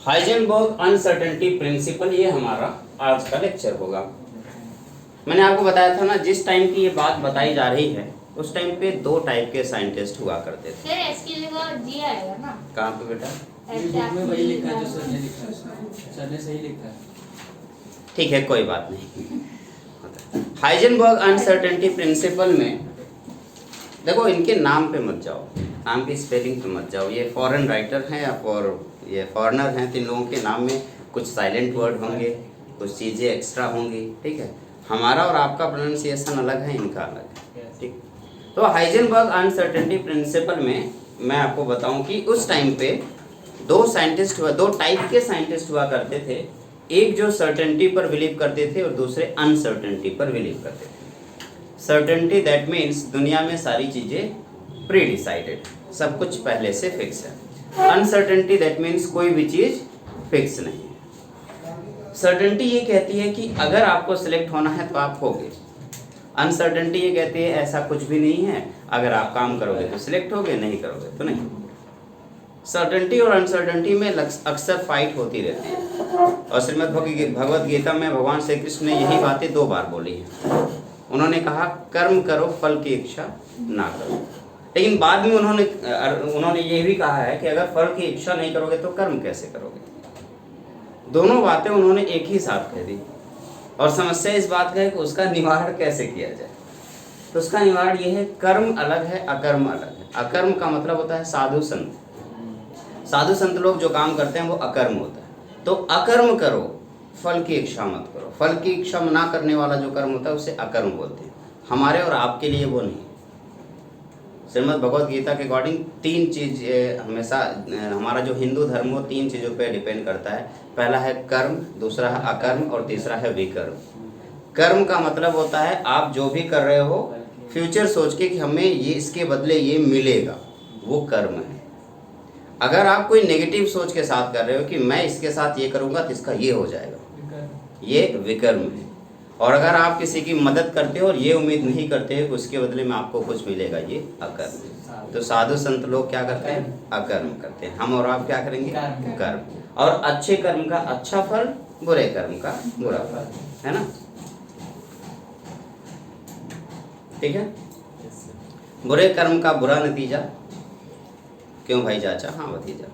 Heisenberg uncertainty principle, ये हमारा आज का लेक्चर होगा। मैंने आपको बताया था ना, जिस टाइम की ये बात बताई जा रही है उस टाइम पे दो टाइप के साइंटिस्ट हुआ करते थे। सर इसकी जगह जी आएगा ना? कहाँ पे बेटा? में वही लिखा है जो सर ने लिखा है, सर ने सही लिखा है। ठीक है, कोई बात नहीं। हाइजेनबर्ग अनसर्टेनिटी प्रिंसिपल में देखो, इनके नाम पे मत जाओ, नाम की स्पेलिंग पे मत जाओ। ये फॉरेन राइटर हैं और ये फॉरेनर हैं, तो इन लोगों के नाम में कुछ साइलेंट वर्ड होंगे, कुछ चीज़ें एक्स्ट्रा होंगी। ठीक है, हमारा और आपका प्रोनाउंसिएशन अलग है, इनका अलग है। ठीक, तो हाइजेनबर्ग अनसर्टेनिटी प्रिंसिपल में मैं आपको बताऊं कि उस टाइम पे दो टाइप के साइंटिस्ट हुआ करते थे। एक जो सर्टेनिटी पर बिलीव करते थे और दूसरे अनसर्टेनिटी पर बिलीव करते थे। सर्टेनिटी दैट मीन्स दुनिया में सारी चीज़ें प्री डिसाइडेड, सब कुछ पहले से फिक्स है। अनसर्टेनिटी दैट मीन्स कोई भी चीज़ फिक्स नहीं है। सर्टेनिटी ये कहती है कि अगर आपको सिलेक्ट होना है तो आप होगे। अनसर्टेनिटी ये कहती है ऐसा कुछ भी नहीं है, अगर आप काम करोगे तो सिलेक्ट होगे, नहीं करोगे तो नहीं। सर्टेनिटी और अनसर्टेनिटी में अक्सर फाइट होती रहती है और श्रीमद् भगवद गीता में भगवान श्री कृष्ण ने यही बातें 2 बार बोली हैं। उन्होंने कहा कर्म करो, फल की इच्छा ना करो, लेकिन बाद में उन्होंने ये भी कहा है कि अगर फल की इच्छा नहीं करोगे तो कर्म कैसे करोगे। दोनों बातें उन्होंने एक ही साथ कह दी और समस्या इस बात का है कि उसका निवारण कैसे किया जाए। तो उसका निवारण ये है, कर्म अलग है, अकर्म अलग है। अकर्म का मतलब होता है साधु संत। साधु संत लोग जो काम करते हैं वो अकर्म होता है। तो अकर्म करो, फल की इच्छा मत करो। फल की इच्छा ना करने वाला जो कर्म होता है उसे अकर्म बोलते हैं। हमारे और आपके लिए वो नहीं। श्रीमद् भगवद गीता के अकॉर्डिंग 3 चीज हमेशा, हमारा जो हिंदू धर्म वो 3 चीज़ों पे डिपेंड करता है। पहला है कर्म, दूसरा है अकर्म और तीसरा है विकर्म। कर्म का मतलब होता है आप जो भी कर रहे हो फ्यूचर सोच के कि हमें ये इसके बदले ये मिलेगा, वो कर्म है। अगर आप कोई नेगेटिव सोच के साथ कर रहे हो कि मैं इसके साथ ये करूँगा तो इसका ये हो जाएगा, ये विकर्म है। और अगर आप किसी की मदद करते हो और ये उम्मीद नहीं करते हो कि उसके बदले में आपको कुछ मिलेगा, ये अकर्म है। तो साधु संत लोग क्या करते हैं? अकर्म करते हैं। हम और आप क्या करेंगे? कर्म। और अच्छे कर्म का अच्छा फल, बुरे कर्म का बुरा फल, है ना? ठीक है, बुरे कर्म का बुरा नतीजा। क्यों भाई चाचा? हाँ भतीजा।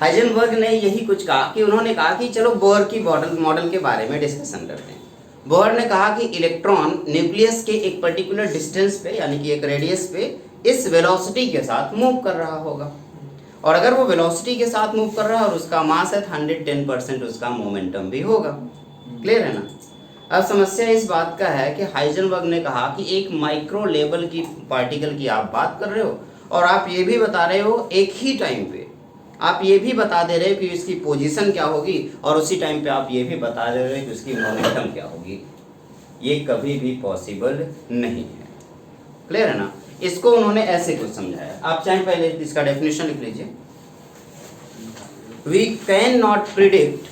हाइजेनबर्ग ने यही कुछ कहा कि उन्होंने कहा कि चलो बोहर की मॉडल के बारे में डिस्कशन करते हैं। बोहर ने कहा कि इलेक्ट्रॉन न्यूक्लियस के एक पर्टिकुलर डिस्टेंस पे, यानी कि एक रेडियस पे, इस वेलोसिटी के साथ मूव कर रहा होगा। और अगर वो वेलोसिटी के साथ मूव कर रहा है और उसका मास है 110% उसका मोमेंटम भी होगा। क्लियर है ना? अब समस्या इस बात का है कि हाइजेनबर्ग ने कहा कि एक माइक्रो लेवल की पार्टिकल की आप बात कर रहे हो और आप ये भी बता रहे हो एक ही टाइम पे, आप ये भी बता दे रहे हो कि इसकी पोजीशन क्या होगी और उसी टाइम पे आप ये भी बता दे रहे हो कि उसकी मोमेंटम क्या होगी। ये कभी भी पॉसिबल नहीं है। क्लियर है ना? इसको उन्होंने ऐसे कुछ समझाया। आप चाहे पहले इसका डेफिनेशन लिख लीजिए। We can not predict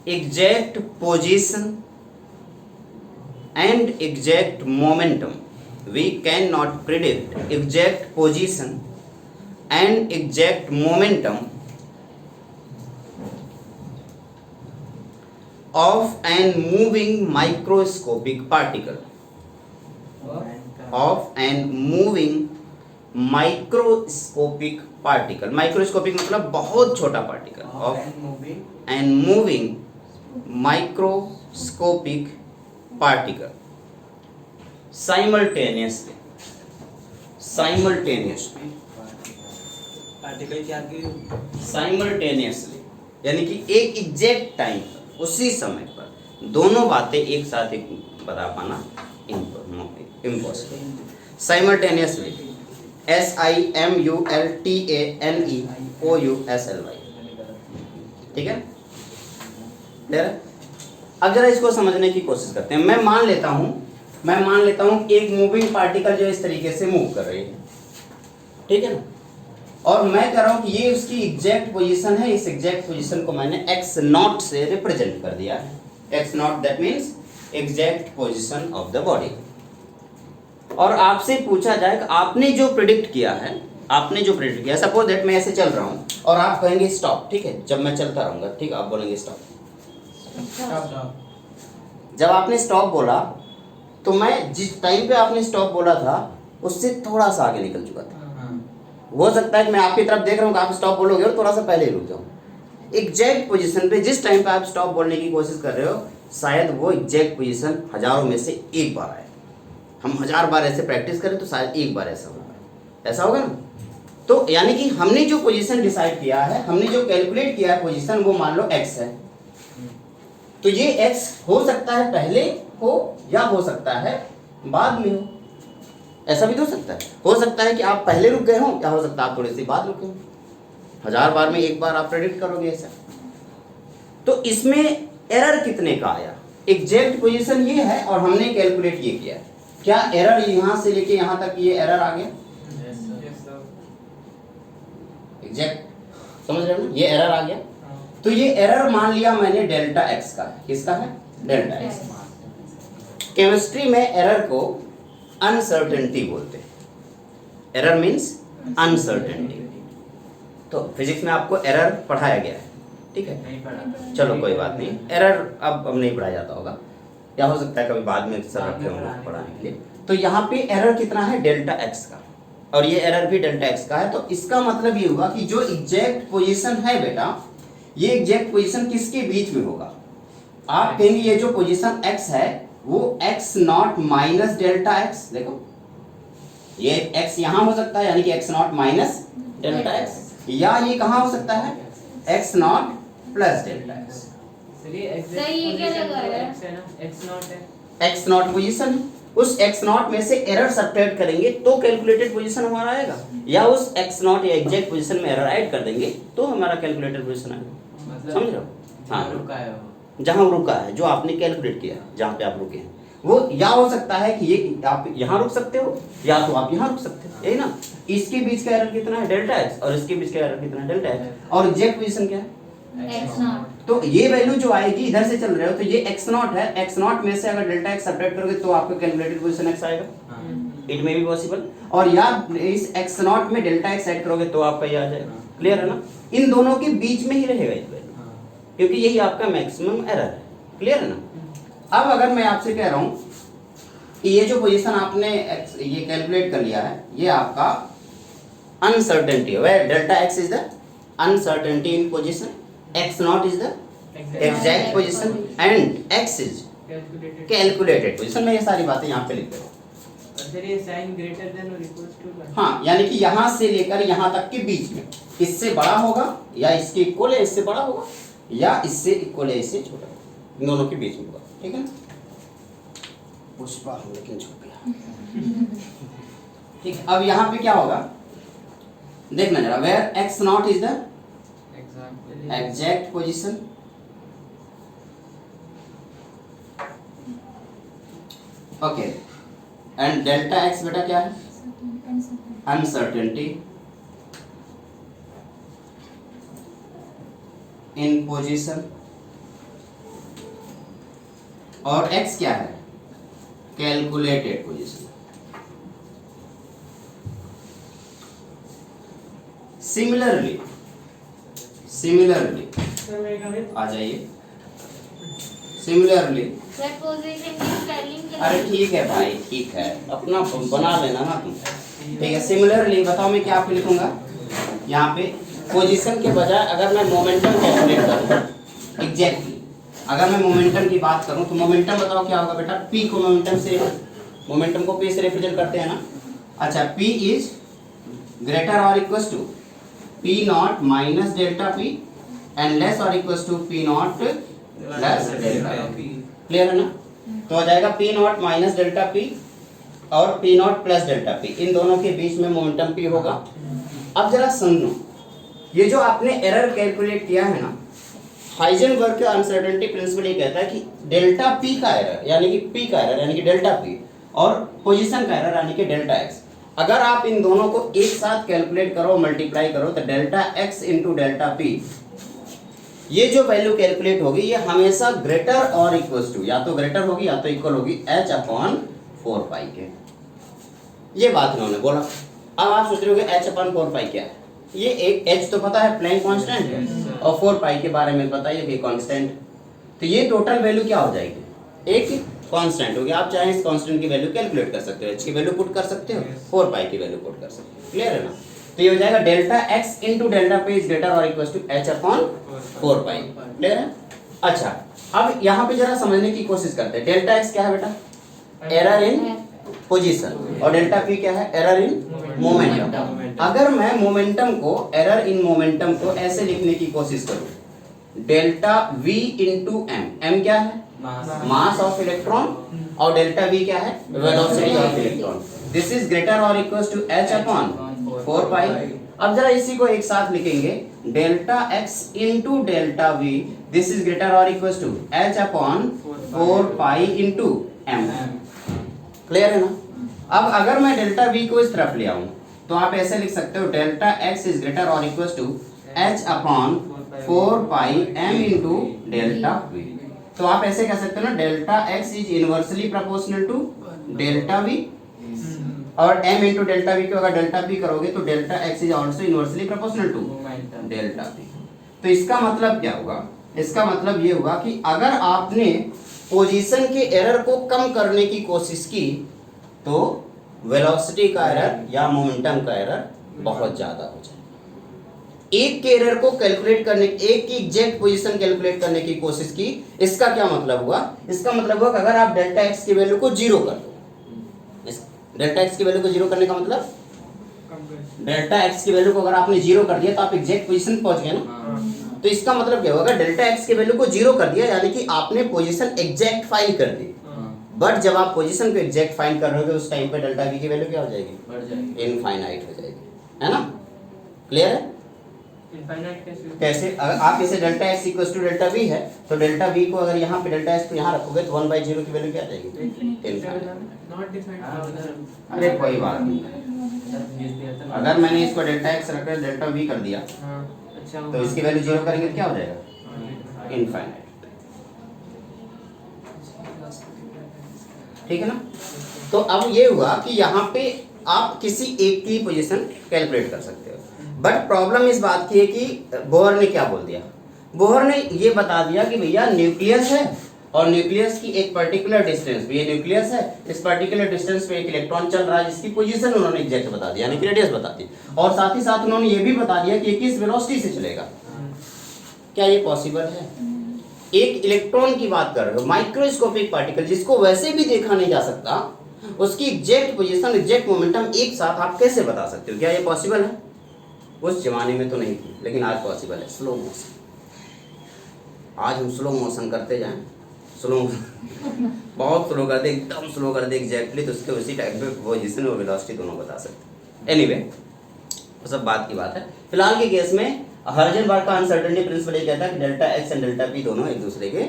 exact position and exact momentum. We cannot predict exact position and exact momentum of an moving microscopic particle. Microscopic मतलब बहुत छोटा particle. Of an moving microscopic particle simultaneously particle क्या की? Simultaneously यानी कि एक exact time पर, उसी समय पर दोनों बातें एक साथ बता पाना इम्पॉसिबल। Simultaneously, SIMULTANEOUSLY। ठीक है? अब जरा इसको समझने की कोशिश करते हैं। मैं मान लेता हूं एक मूविंग पार्टिकल जो इस तरीके से मूव कर रही है, ठीक है ना? और मैं कह रहा हूं कि ये उसकी एग्जैक्ट पोजीशन है। इस एग्जैक्ट पोजीशन को मैंने x0 से रिप्रेजेंट कर दिया है। x not that means exact position of the body. और आपसे पूछा जाए कि आपने जो प्रिडिक्ट किया है, आपने जो प्रिडिक्ट किया, सपोज दैट मैं ऐसे चल रहा हूँ और आप कहेंगे स्टॉप, ठीक है, जब मैं चलता रहूंगा, ठीक, आप बोलेंगे स्टॉप। स्टॉप। जब आपने स्टॉप बोला तो मैं जिस टाइम पे आपने स्टॉप बोला था उससे थोड़ा सा आगे निकल चुका था। हो सकता है कि मैं आपकी तरफ देख रहा हूँ कि आप स्टॉप बोलोगे और थोड़ा सा पहले ही रुक जाऊँ। एग्जैक्ट पोजीशन पे जिस टाइम पे आप स्टॉप बोलने की कोशिश कर रहे हो, शायद वो एग्जैक्ट पोजीशन हजारों में से एक बार आए। हम 1000 बार ऐसे प्रैक्टिस करें तो शायद एक बार ऐसा होगा, ऐसा होगा ना। तो यानी कि हमने जो पोजीशन डिसाइड किया है, हमने जो कैलकुलेट किया है पोजीशन, वो मान लो x है। तो ये x हो सकता है पहले हो या हो सकता है बाद में हो, ऐसा भी तो हो सकता है कि आप पहले रुक गए हो या हो सकता है आप थोड़ी सी बाद रुके हो। 1000 बार में एक बार आप प्रेडिक्ट करोगे ऐसा। तो इसमें एरर कितने का आया? एग्जैक्ट पोजीशन ये है और हमने कैलकुलेट ये किया। क्या एरर यहां से लेके यहां तक ये एरर आ गया? एग्जैक्ट समझ रहे हो ना, ये एरर आ गया। तो ये एरर मान लिया मैंने डेल्टा एक्स का है। किसका है? Delta x. केमिस्ट्री में एरर को अनसर्टेनिटी बोलते हैं। Error means uncertainty. तो फिजिक्स में आपको एरर पढ़ाया गया है, ठीक है, नहीं पढ़ा। चलो कोई बात नहीं, एरर अब नहीं पढ़ाया जाता होगा या हो सकता है कभी बाद में सर रखे होंगे पढ़ाने के लिए। तो यहाँ पे एरर कितना है? डेल्टा एक्स का, और ये एरर भी डेल्टा एक्स का है। तो इसका मतलब ये होगा कि जो एग्जैक्ट पोजीशन है बेटा, ये एग्जैक्ट पोजीशन किसके बीच में होगा? आप कहेंगे ये जो पोजीशन x है वो x not minus delta x। देखो ये x यहाँ हो सकता है, यानी कि x not minus delta x, या ये कहाँ हो सकता है? x not plus delta x। सही क्या लगा है? x नॉट पोजीशन, उस x नॉट में से एरर सब्ट्रैक्ट करेंगे तो कैलकुलेटेड पोजीशन हमारा आएगा, या उस x नॉट या एग्जैक्ट पोजीशन में एरर ऐड कर देंगे तो हमारा कैलकुलेटेड पोजीशन आएगा। समझ रहे हो? हाँ, रुका है वो। जहाँ रुका है, जो आपने कैलकुलेट किया, जहाँ पे आप रुके हैं, वो या हो सकता है कि ये आप यहाँ रुक सकते हो या तो आप यहाँ रुक सकते हो, यही ना। इसके बीच का एरर कितना है? डेल्टा एक्स, और इसके बीच का एरर कितना है? Delta x. और एग्जैक्ट पोजीशन क्या है? X not. तो ये वैल्यू जो आएगी, इधर से चल रहे हो तो ये एक्स नॉट है, एक्स नॉट में से अगर डेल्टा एक्स सब्ट्रैक्ट करोगे तो आपका कैलकुलेटेड पोजीशन एक्स आएगा। It may be possible. और या इस एक्स नॉट में डेल्टा एक्स ऐड करोगे तो आपका ये आ जाएगा। क्लियर है ना? इन दोनों के बीच में ही रहेगा ये वैल्यू, क्योंकि यही आपका मैक्सिमम एरर है। क्लियर है ना? अब अगर मैं आपसे कह रहा हूं कि ये जो पोजीशन आपने ये कैलकुलेट कर लिया है, ये आपका अनसर्टेनिटी है, where delta x is the uncertainty in position, x naught is the exact position and x is calculated position. मैं ये सारी बातें यहाँ पे लिख रहा हूँ। सर ये साइन ग्रेटर देन और इक्वल टू, हाँ, यानी कि यहाँ से लेकर यहाँ तक के बीच में, इससे बड़ा होगा या इसके इक्वल है, इससे बड़ा होगा या इससे इक्वल है, इससे छोटा होगा, इन दोनों के बीच में होगा। ठीक है ना? पुष्पा लेकिन छुप गया। ठीक है, अब यहाँ पे क्या होगा देखना जरा, where x naught is the exact position, okay, and delta x बेटा क्या है? अनसर्टेनिटी इन पोजीशन, और x क्या है? Calculated position. सिमिलरली आ जाइए, सिमिलरली, सर पोजीशन की स्पेलिंग के अरे ठीक है भाई, ठीक है, अपना बना लेना ना तुम। ठीक है, सिमिलरली बताओ मैं क्या पे लिखूंगा यहाँ पे? पोजीशन के बजाय अगर मैं मोमेंटम कैलकुलेट करूँ, एग्जैक्टली अगर मैं मोमेंटम की बात करूं तो मोमेंटम बताओ क्या होगा बेटा? p को मोमेंटम से, मोमेंटम को p से रिप्रेजेंट करते हैं ना। अच्छा, p इज ग्रेटर और equal to p nought minus delta p and less और equal to p nought plus delta p। Clear है ना? तो आ जाएगा p nought minus delta p और p nought plus delta p, इन दोनों के बीच में मोमेंटम p होगा। अब जरा समझो, ये जो आपने एरर कैलकुलेट किया है ना, हाइजेनबर्ग का अनसर्टेनिटी प्रिंसिपल ये कहता है कि डेल्टा p का एरर यानी कि p का एरर यानी कि डेल्टा p और पोजीशन का एरर यानी कि डेल्टा x, अगर आप इन दोनों को एक साथ कैलकुलेट करो, मल्टीप्लाई करो, तो delta x into delta p ये जो वैल्यू कैलकुलेट होगी ये हमेशा ग्रेटर और इक्वल टू, या तो ग्रेटर होगी या तो इक्वल होगी h अपॉन 4 पाई के। ये बात इन्होंने बोला। अब आप सोच रहे होगे h अपॉन 4 पाई क्या है? ये एक h तो पता है प्लैंक कांस्टेंट है, और 4 पाई के बारे में बताइए कि कांस्टेंट। तो ये टोटल वैल्यू क्या हो जाएगी? एक कांस्टेंट होगी। आप चाहे इस कांस्टेंट की वैल्यू कैलकुलेट कर सकते हो, h की वैल्यू पुट कर सकते हो, 4 पाई की वैल्यू पुट कर सकते हो। क्लियर है ना? तो ये हो जाएगा delta x into delta p is greater और equal to h upon 4 pi. Clear है? अच्छा, अब यहाँ पे जरा समझने की कोशिश करते हैं। डेल्टा x क्या है बेटा? एरर इन पोजीशन, और डेल्टा p क्या है? Error in momentum. अगर मैं मोमेंटम को, एरर इन मोमेंटम को ऐसे लिखने की कोशिश करूं, डेल्टा v इंटू m क्या है? मास ऑफ इलेक्ट्रॉन, और डेल्टा v क्या है? Velocity of electron. This is greater और equal to h upon 4 pi. अब जरा इसी को एक साथ लिखेंगे, delta x into delta v, this is greater और equal to h upon 4 pi into m। Clear है ना? अब अगर मैं डेल्टा v को इस तरफ ले आऊं तो आप ऐसे लिख सकते हो, डेल्टा x इज ग्रेटर और equal to h upon 4 pi m into delta v। तो आप ऐसे कह सकते हो ना, delta x is inversely proportional to delta v, और m इंटू डेल्टा v को अगर डेल्टा p करोगे तो delta x is also inversely proportional to delta p। तो इसका मतलब क्या होगा? इसका मतलब ये हुआ कि अगर आपने पोजीशन के एरर को कम करने की कोशिश की तो वेलोसिटी का एरर या मोमेंटम का एरर बहुत ज्यादा हो जाए। एक के एरर को कैलकुलेट करने, एक की एग्जैक्ट पोजीशन कैलकुलेट करने की कोशिश की, इसका क्या मतलब हुआ? इसका मतलब हुआ कि अगर आप डेल्टा x की वैल्यू को जीरो कर दो, डेल्टा x की वैल्यू को जीरो करने का मतलब, डेल्टा x की वैल्यू को अगर आपने जीरो कर दिया तो आप एग्जैक्ट पोजीशन पहुंच गए ना। तो इसका मतलब क्या होगा? डेल्टा x की वैल्यू को जीरो कर दिया यानी कि आपने पोजीशन एग्जैक्ट फाइंड कर दी। बट जब आप पोजीशन को एग्जैक्ट फाइंड कर रहे हो उस टाइम पे डेल्टा v की वैल्यू क्या हो जाएगी? बढ़ जाएगी, इनफाइनाइट हो जाएगी, है ना? क्लियर है? इनफाइनाइट कैसे? अगर आप इसे delta x equal to delta v है तो डेल्टा v को अगर यहाँ पे डेल्टा x को यहाँ रखोगे तो 1/0 की वैल्यू क्या आ जाएगी? इनफाइनाइट। Not defined. अरे कोई बात नहीं, अगर मैंने इसको डेल्टा x रखकर डेल्टा v कर दिया तो इसकी वैल्यू जीरो करेंगे तो क्या हो जाएगा? इनफाइनाइट। ठीक है ना? तो अब ये हुआ कि यहाँ पे आप किसी एक की पोजीशन कैलकुलेट कर सकते हो। बट प्रॉब्लम इस बात की है कि बोहर ने क्या बोल दिया? बोहर ने ये बता दिया कि भैया न्यूक्लियस है और न्यूक्लियस की एक पर्टिकुलर डिस्टेंस पे, ये न्यूक्लियस है, इस पर्टिकुलर डिस्टेंस पे एक इलेक्ट्रॉन चल रहा है जिसकी पोजीशन उन्होंने एग्जैक्ट बता दिया, यानी कि रेडियस बता दी, और साथ ही साथ उन्होंने ये भी बता दिया कि ये किस वेलोसिटी से चलेगा। क्या ये पॉसिबल है? एक इलेक्ट्रॉन की बात कर रहे हो, माइक्रोस्कोपिक पार्टिकल जिसको वैसे भी देखा नहीं जा सकता, उसकी एग्जैक्ट पोजीशन, एग्जैक्ट मोमेंटम एक साथ आप कैसे बता सकते हो? क्या ये पॉसिबल है? उस जमाने में तो नहीं थी, लेकिन आज पॉसिबल है। स्लो मोशन, आज हम स्लो मोशन करते जाएं, स्लो बहुत स्लो कर दे, एकदम स्लो कर दे एग्जैक्टली, तो उसके उसी टाइप में पोजीशन और वेलोसिटी दोनों बता सकते। एनीवे, वो सब बात की बात है। फिलहाल के केस में हाइजेनबर्ग का अनसर्टेनिटी प्रिंसिपल ये कहता है कि delta x and delta p दोनों एक दूसरे के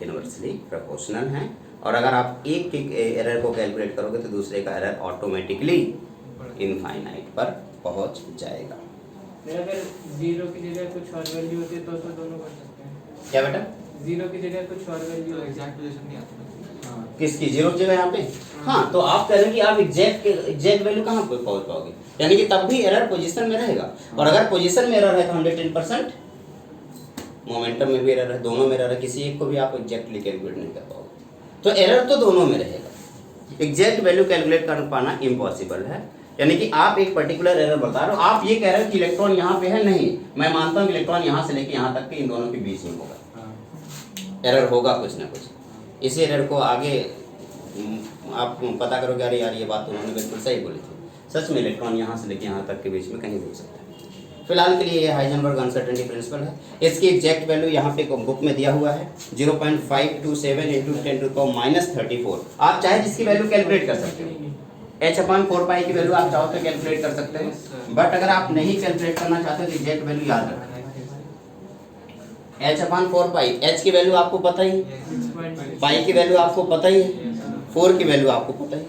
इनवर्सली प्रोपोर्शनल हैं, और अगर आप एक के एरर को कैलकुलेट करोगे तो दूसरे का एरर ऑटोमेटिकली इनफाइनाइट पर पहुंच जाएगा। अगर जीरो की जगह कुछ और वैल्यू होती है तो दोनों कर सकते हैं। क्या बेटा? जीरो की जगह कुछ और वैल्यू, एग्जैक्ट पोजीशन नहीं आती। हाँ, किसकी? जीरो की जगह यहाँ पे? हाँ, तो आप कह रहे हैं कि आप एग्जैक्ट वैल्यू कहाँ पे पहुंच पाओगे? यानी कि तब भी एरर पोजीशन में रहेगा, और अगर पोजीशन में एरर है तो 110%, मोमेंटम में भी एरर है, दोनों में एरर है, किसी एक को भी आप एग्जैक्टली कैलकुलेट नहीं कर पाओगे। तो एरर तो दोनों में रहेगा, एग्जैक्ट वैल्यू कैलकुलेट कर पाना इम्पॉसिबल है। यानी कि आप एक पर्टिकुलर एरर बता रहे हो, आप ये कह रहे हो कि इलेक्ट्रॉन यहाँ पे है, नहीं, मैं मानता हूँ कि इलेक्ट्रॉन यहाँ से लेके यहाँ तक के इन दोनों के बीच में होगा, एरर होगा कुछ ना कुछ। इसी एरर को आगे आप पता करोगे, अरे यार ये बात उन्होंने बिल्कुल सही बोली थी, सच में इलेक्ट्रॉन यहाँ से लेके यहाँ तक के बीच में कहीं भी हो सकता है। फिलहाल के लिए ये हाइजेनबर्ग अनसर्टेनिटी प्रिंसिपल है। इसकी एग्जैक्ट वैल्यू यहाँ पे बुक में दिया हुआ है 0.527 × 10⁻34। आप चाहे जिसकी वैल्यू कैलकुलेट कर सकते हो, h/4 पाई की वैल्यू आप चाहो तो कैलकुलेट कर सकते हो, बट अगर आप नहीं कैलकुलेट करना चाहते तो एग्जैक्ट वैल्यू याद रखना, h/4 पाई, h की वैल्यू आपको पता ही, पाई की वैल्यू आपको पता ही है, 4 की वैल्यू आपको पता ही,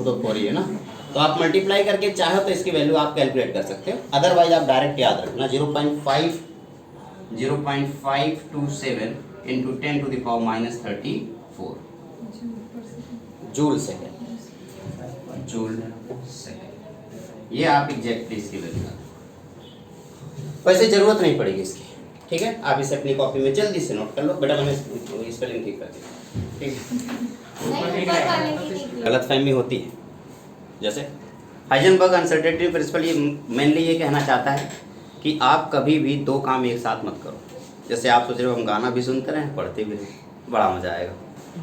तो 4 ही है ना। तो आप मल्टीप्लाई करके चाहो तो इसकी वैल्यू आप कैलकुलेट कर सकते हो, अदरवाइज आप डायरेक्ट याद रखना 0.5 0.527 into 10⁻⁻34 joule second. Joule second, ये आप एग्जैक्टली इसकी वैल्यू लगा। वैसे जरूरत नहीं पड़ेगी इसकी, ठीक है। आप इसे अपनी कॉपी में जल्दी से नोट कर लो। बेटा मैंने स्पेलिंग ठीक कर दी, ठीक है। नहीं, ऊपर वाले की नहीं की। गलतफहमी होती है। जैसे हाइजेनबर्ग अनसर्टेनिटी प्रिंसिपल ये मेनली ये कहना चाहता है कि आप कभी भी दो काम एक साथ मत करो। जैसे आप सोच रहे हो हम गाना भी सुनते रहें, पढ़ते भी रहें, बड़ा मजा आएगा।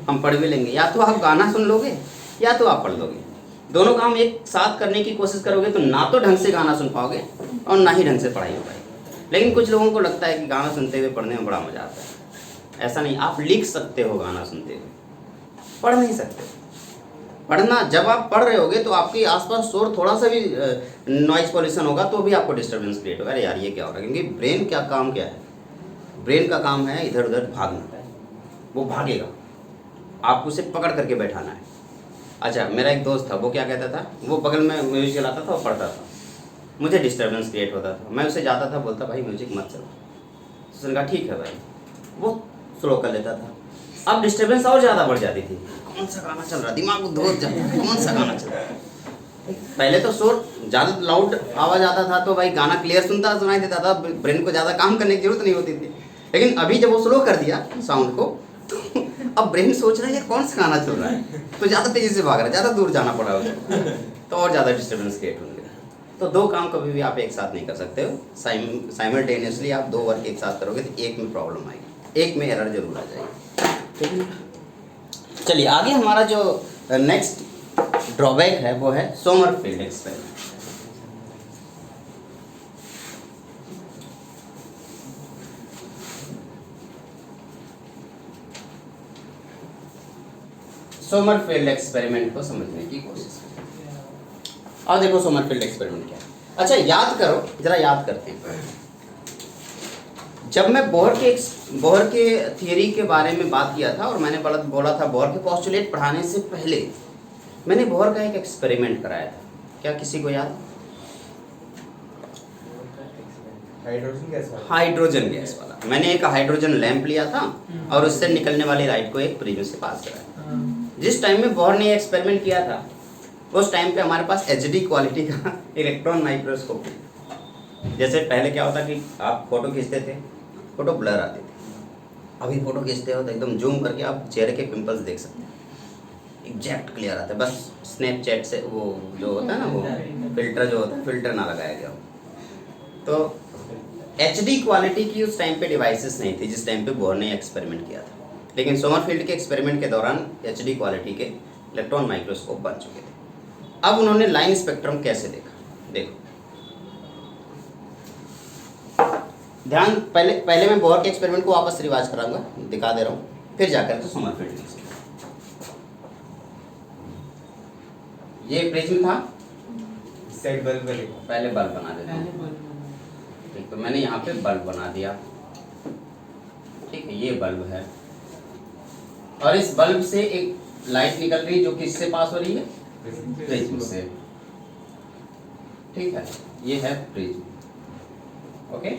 हम पढ़ भी लेंगे, या तो आप गाना सुन लोगे या तो आप पढ़ लोगे। दोनों काम एक साथ करने की कोशिश करोगे तो ना तो ढंग से गाना सुन पाओगे और ना ही ढंग से पढ़ाई हो पाएगी। लेकिन कुछ लोगों को लगता है कि गाना सुनते हुए पढ़ने में बड़ा मजा आता है। ऐसा नहीं, आप लिख सकते हो गाना सुनते हुए, पढ़ नहीं सकते। पढ़ना, जब आप पढ़ रहे होगे तो आपके आसपास शोर थोड़ा सा भी नॉइज पॉल्यूशन होगा तो भी आपको डिस्टर्बेंस क्रिएट होगा। अरे यार ये क्या हो रहा है, क्योंकि ब्रेन क्या काम क्या है, ब्रेन का काम है इधर उधर भागना। वो भागेगा, आपको उसे पकड़ करके बैठाना है। अच्छा, मेरा एक दोस्त था, वो क्या कहता था, वो बगल में म्यूजिक चलाता था और पढ़ता था, मुझे डिस्टर्बेंस क्रिएट होता था। मैं उसे जाता था, बोलता भाई म्यूजिक मत चला। तो उसने कहा ठीक है भाई, वो स्लो कर लेता था। अब डिस्टर्बेंस और ज़्यादा बढ़ जाती थी। कौन सा गाना चल रहा है, दिमाग को धोत जाता है, कौन सा गाना चल रहा है। पहले तो शोर ज़्यादा लाउड आवाज़ आता था तो भाई गाना क्लियर सुनाई देता था, ब्रेन को ज़्यादा काम करने की जरूरत नहीं होती थी। लेकिन अभी जब वो स्लो कर दिया साउंड को तो अब ब्रेन सोच रहा है ये कौन सा गाना चल रहा है, तो ज़्यादा तेज़ी से भाग रहा है, ज़्यादा दूर जाना पड़ा उसको, तो और ज़्यादा डिस्टर्बेंस क्रिएट होने लगा। तो दो काम कभी भी आप एक साथ नहीं कर सकते हो। साइमल्टेनियसली आप दो वर्क एक साथ करोगे तो एक में प्रॉब्लम आएगी, एक में एरर जरूर आ जाएगी, ठीक है। चलिए आगे हमारा जो नेक्स्ट ड्रॉबैक है वो है सोमरफेल्ड एक्सपेरिमेंट। सोमरफेल्ड एक्सपेरिमेंट को समझने की कोशिश करें। और देखो सोमरफेल्ड एक्सपेरिमेंट क्या है। अच्छा याद करो, जरा याद करते हैं। जब मैं बोहर के थियरी के बारे में बात किया था और मैंने बोला था बोहर के पोस्टुलेट पढ़ाने से पहले मैंने बोहर का एक एक्सपेरिमेंट कराया था, क्या किसी को याद? हाइड्रोजन गैस वाला। मैंने एक हाइड्रोजन लैंप लिया था और उससे निकलने वाली लाइट को एक प्रिज्म से पास कराया। जिस टाइम में बोहर ने एक्सपेरिमेंट किया था उस टाइम पे हमारे पास HD क्वालिटी का इलेक्ट्रॉन माइक्रोस्कोप है। जैसे पहले क्या होता कि आप फोटो खींचते थे, फोटो ब्लर आती थी। अभी फोटो खींचते हो तो एकदम जूम करके आप चेहरे के पिंपल्स देख सकते हैं, एग्जैक्ट क्लियर आता है। बस स्नैपचैट से वो जो होता है ना, वो फिल्टर जो होता है, फिल्टर ना लगाया गया। तो HD क्वालिटी की उस टाइम पे डिवाइसेस नहीं थी जिस टाइम पे बोहर ने एक्सपेरिमेंट किया था। लेकिन सोमरफील्ड के एक्सपेरिमेंट के दौरान HD क्वालिटी के इलेक्ट्रॉन माइक्रोस्कोप बन चुके थे। अब उन्होंने लाइन स्पेक्ट्रम कैसे देखा, देखो ध्यान। पहले मैं बोहर के एक्सपेरिमेंट को वापस रिवाइज कराऊंगा, दिखा दे रहा हूँ, फिर जाकर तो सोमरफील्ड। ये प्रिज्म था, सेट बल्ब पहले बल्ब बना देता हूँ। ठीक, तो मैंने यहाँ पे बल्ब बना दिया, ठीक है, ये बल्ब है और इस बल्ब से एक लाइट निकल रही है जो किससे पास हो रही है, प्रिज्म से, ठीक है, ये है प्रिज्म। ओके,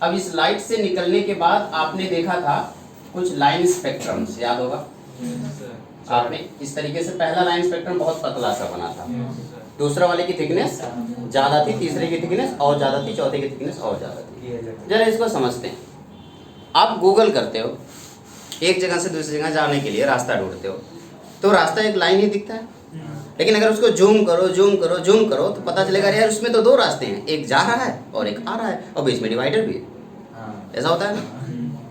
अब इस लाइट से निकलने के बाद आपने देखा था कुछ लाइन स्पेक्ट्रम्स, याद होगा आपने, इस तरीके से पहला लाइन स्पेक्ट्रम बहुत पतला सा बना था, दूसरा वाले की थिकनेस ज़्यादा थी, तीसरे की थिकनेस और ज़्यादा थी, चौथे की थिकनेस और ज़्यादा थी। जरा इसको समझते हैं। आप गूगल करते हो, एक जगह से दूसरी जगह जाने के लिए रास्ता ढूंढते हो, तो रास्ता एक लाइन ही दिखता है। लेकिन अगर उसको जूम करो जूम करो जूम करो तो पता चलेगा यार उसमें तो दो रास्ते हैं, एक जा रहा है और एक आ रहा है और बीच में डिवाइडर भी है। ऐसा होता है ना,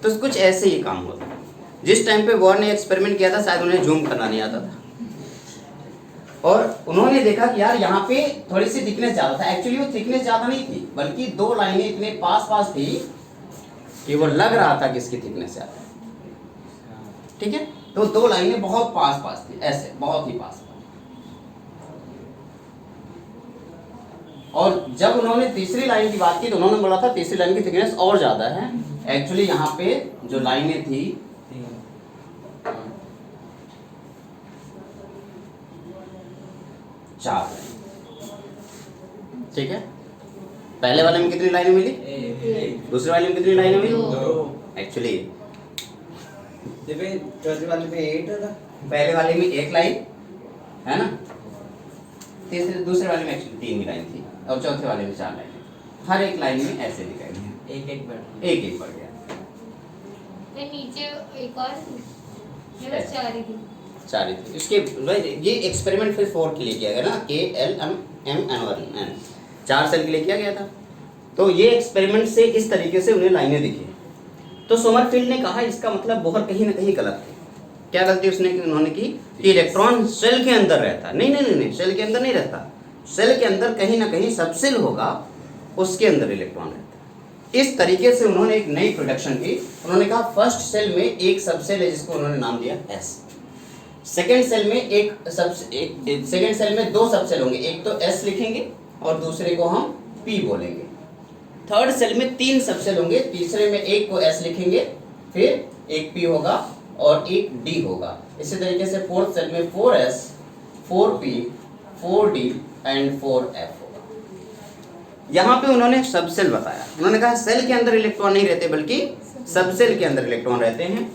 तो कुछ ऐसे ही काम होता है। जिस टाइम पे बोहर ने एक्सपेरिमेंट किया था शायद उन्हें जूम करना नहीं आता था और उन्होंने देखा कि यार यहाँ पे थोड़ी सी थिकनेस ज़्यादा था। एक्चुअली वो थिकनेस ज़्यादा नहीं थी, बल्कि दो लाइनें इतने पास पास थी कि वो लग रहा था कि इसकी थिकनेस ज़्यादा है, ठीक है। तो दो लाइनें बहुत पास पास थी, ऐसे बहुत ही पास। और जब उन्होंने तीसरी लाइन की बात की तो उन्होंने बोला था तीसरी लाइन की थिकनेस और ज़्यादा है। एक्चुअली यहाँ पे जो लाइनें थी चार लाइन, ठीक है। पहले वाले में कितनी लाइनें मिली, दूसरे वाले में कितनी लाइनें मिली, दो। एक्चुअली चौथे वाले में 8 था। पहले वाले में एक लाइन है ना, तीसरे दूसरे वाले में एक्चुअली 3 लाइन थी और चौथे वाले में 4 लाइन। हर एक लाइन में ऐसे लिखा गया, एक एक बढ़ एक एक बढ़ गया। फिर नीचे एक और ये बस 4 ही थी। 4 ही थी। इसके ये एक्सपेरिमेंट फिर 4 के लिए किया गया ना, KLMN 4 सेल के लिए किया गया था। तो ये एक्सपेरिमेंट से इस तरीके से उन्हें लाइनें दिखी। तो सोमरफील्ड ने कहा इसका मतलब बहुत कहीं ना कहीं गलत है। क्या गलती उन्होंने की कि इलेक्ट्रॉन सेल के अंदर रहता है। नहीं, सेल के अंदर नहीं रहता। सेल के अंदर कहीं ना कहीं सब सेल होगा, उसके अंदर इलेक्ट्रॉन रहता है। इस तरीके से उन्होंने एक नई प्रोडक्शन की। उन्होंने कहा फर्स्ट सेल में एक सबसेल है जिसको उन्होंने नाम दिया S। सेकेंड सेल में 2 सबसेल होंगे, एक तो S लिखेंगे और दूसरे को हम P बोलेंगे। थर्ड सेल में 3 सबसेल होंगे, तीसरे में एक को S लिखेंगे, फिर एक P होगा और एक D होगा। इसी तरीके से फोर्थ सेल में 4S, 4P, 4D and 4F होगा। यहाँ पे उन्होंने सबसेल बताया। उन्होंने कहा सेल के अंदर इलेक्ट्रॉन नहीं रहते बल्कि सबसेल के अंदर इलेक्ट्रॉन रहते हैं।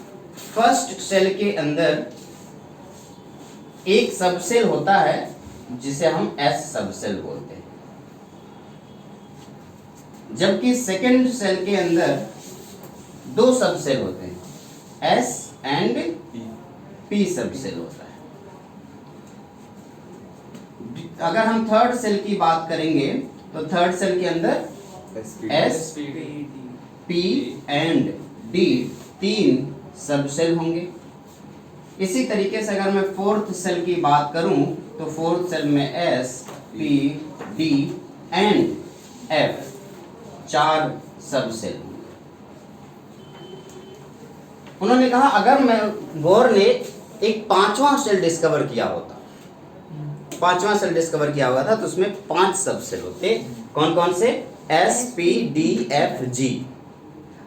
फर्स्ट सेल के अंदर एक सबसेल होता है जिसे हम S सबसेल बोलते हैं, जबकि सेकेंड सेल के अंदर 2 सबसेल होते हैं, S एंड P सबसेल होता है। अगर हम थर्ड सेल की बात करेंगे तो थर्ड सेल के अंदर S, P and D 3 subshell होंगे। इसी तरीके से अगर मैं फोर्थ सेल की बात करूं तो फोर्थ सेल में S, P, D and F 4 subshell. उन्होंने कहा अगर मैं बोर ने एक 5वां सेल डिस्कवर किया होता, 5वां सेल डिस्कवर किया हुआ था तो उसमें 5 सबसेल होते। कौन कौन से? S, P, D, F, G।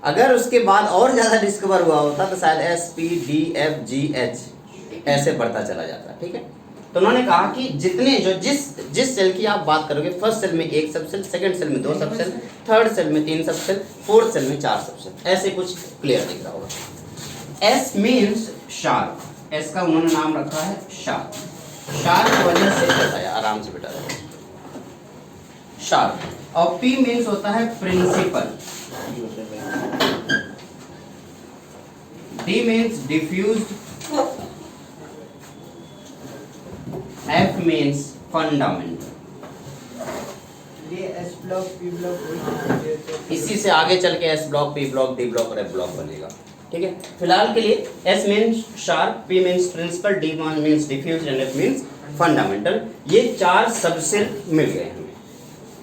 अगर उसके बाद और ज्यादा डिस्कवर हुआ होता तो शायद S, P, D, F, G, H ऐसे बढ़ता चला जाता। ठीक है, तो उन्होंने कहा कि जितने जो जिस सेल की आप बात करोगे, फर्स्ट सेल में 1 सबसेल, सेकंड सेल में 2 सबसेल, थर्ड सेल में 3 सबसेल, फोर्थ सेल में 4 सबसेल, ऐसे कुछ क्लियर दिख रहा होगा। S मीन्स शार्प, S का उन्होंने नाम रखा है शार्प। शार्प की वजह से बताया, आराम से बेटा शार्प। और P मीन्स होता है principal, D means diffused, F means fundamental। ये S ब्लॉक P ब्लॉक इसी से आगे चल के S block, P block, D block और F ब्लॉक बनेगा। ठीक है, फिलहाल के लिए S means sharp, P means principal, D means diffused and F means fundamental। ये 4 सबसेल मिल गए हमें।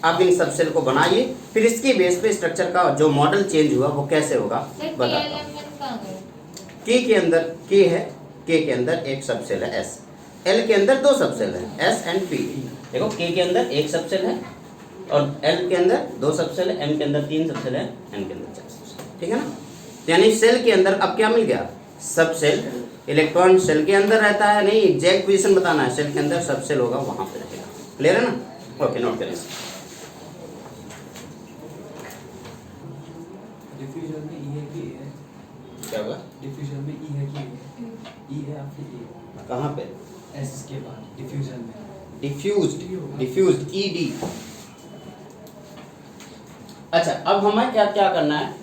आप इन सबसेल को बनाइए, फिर इसके बेस पे स्ट्रक्चर का जो मॉडल चेंज हुआ वो कैसे होगा बताता हूँ। K के अंदर K है, K के अंदर एक सबसेल है S, L के अंदर 2 सबसेल है S एंड P। देखो K के अंदर 1 सबसेल है और L के अंदर 2 सबसेल है, M के अंदर 3 सबसेल है, N के अंदर 4 सबसेल। ठीक है ना, यानी सेल के अंदर अब क्या मिल गया? सबसेल। इलेक्ट्रॉन सेल के अंदर रहता है, नहीं एग्जैक्ट पोजीशन बताना है, सेल के अंदर सबसेल होगा वहां पे रहेगा। क्लियर है ना? ओके, नोट करें। डिफ्यूजन में E है कि A है? क्या होगा? डिफ्यूजन में E है कि A? E है आपकी A कहाँ पे? S के बाद डिफ्यूजन में डिफ्यूज्ड ED। अच्छा, अब हमें क्या क्या करना है?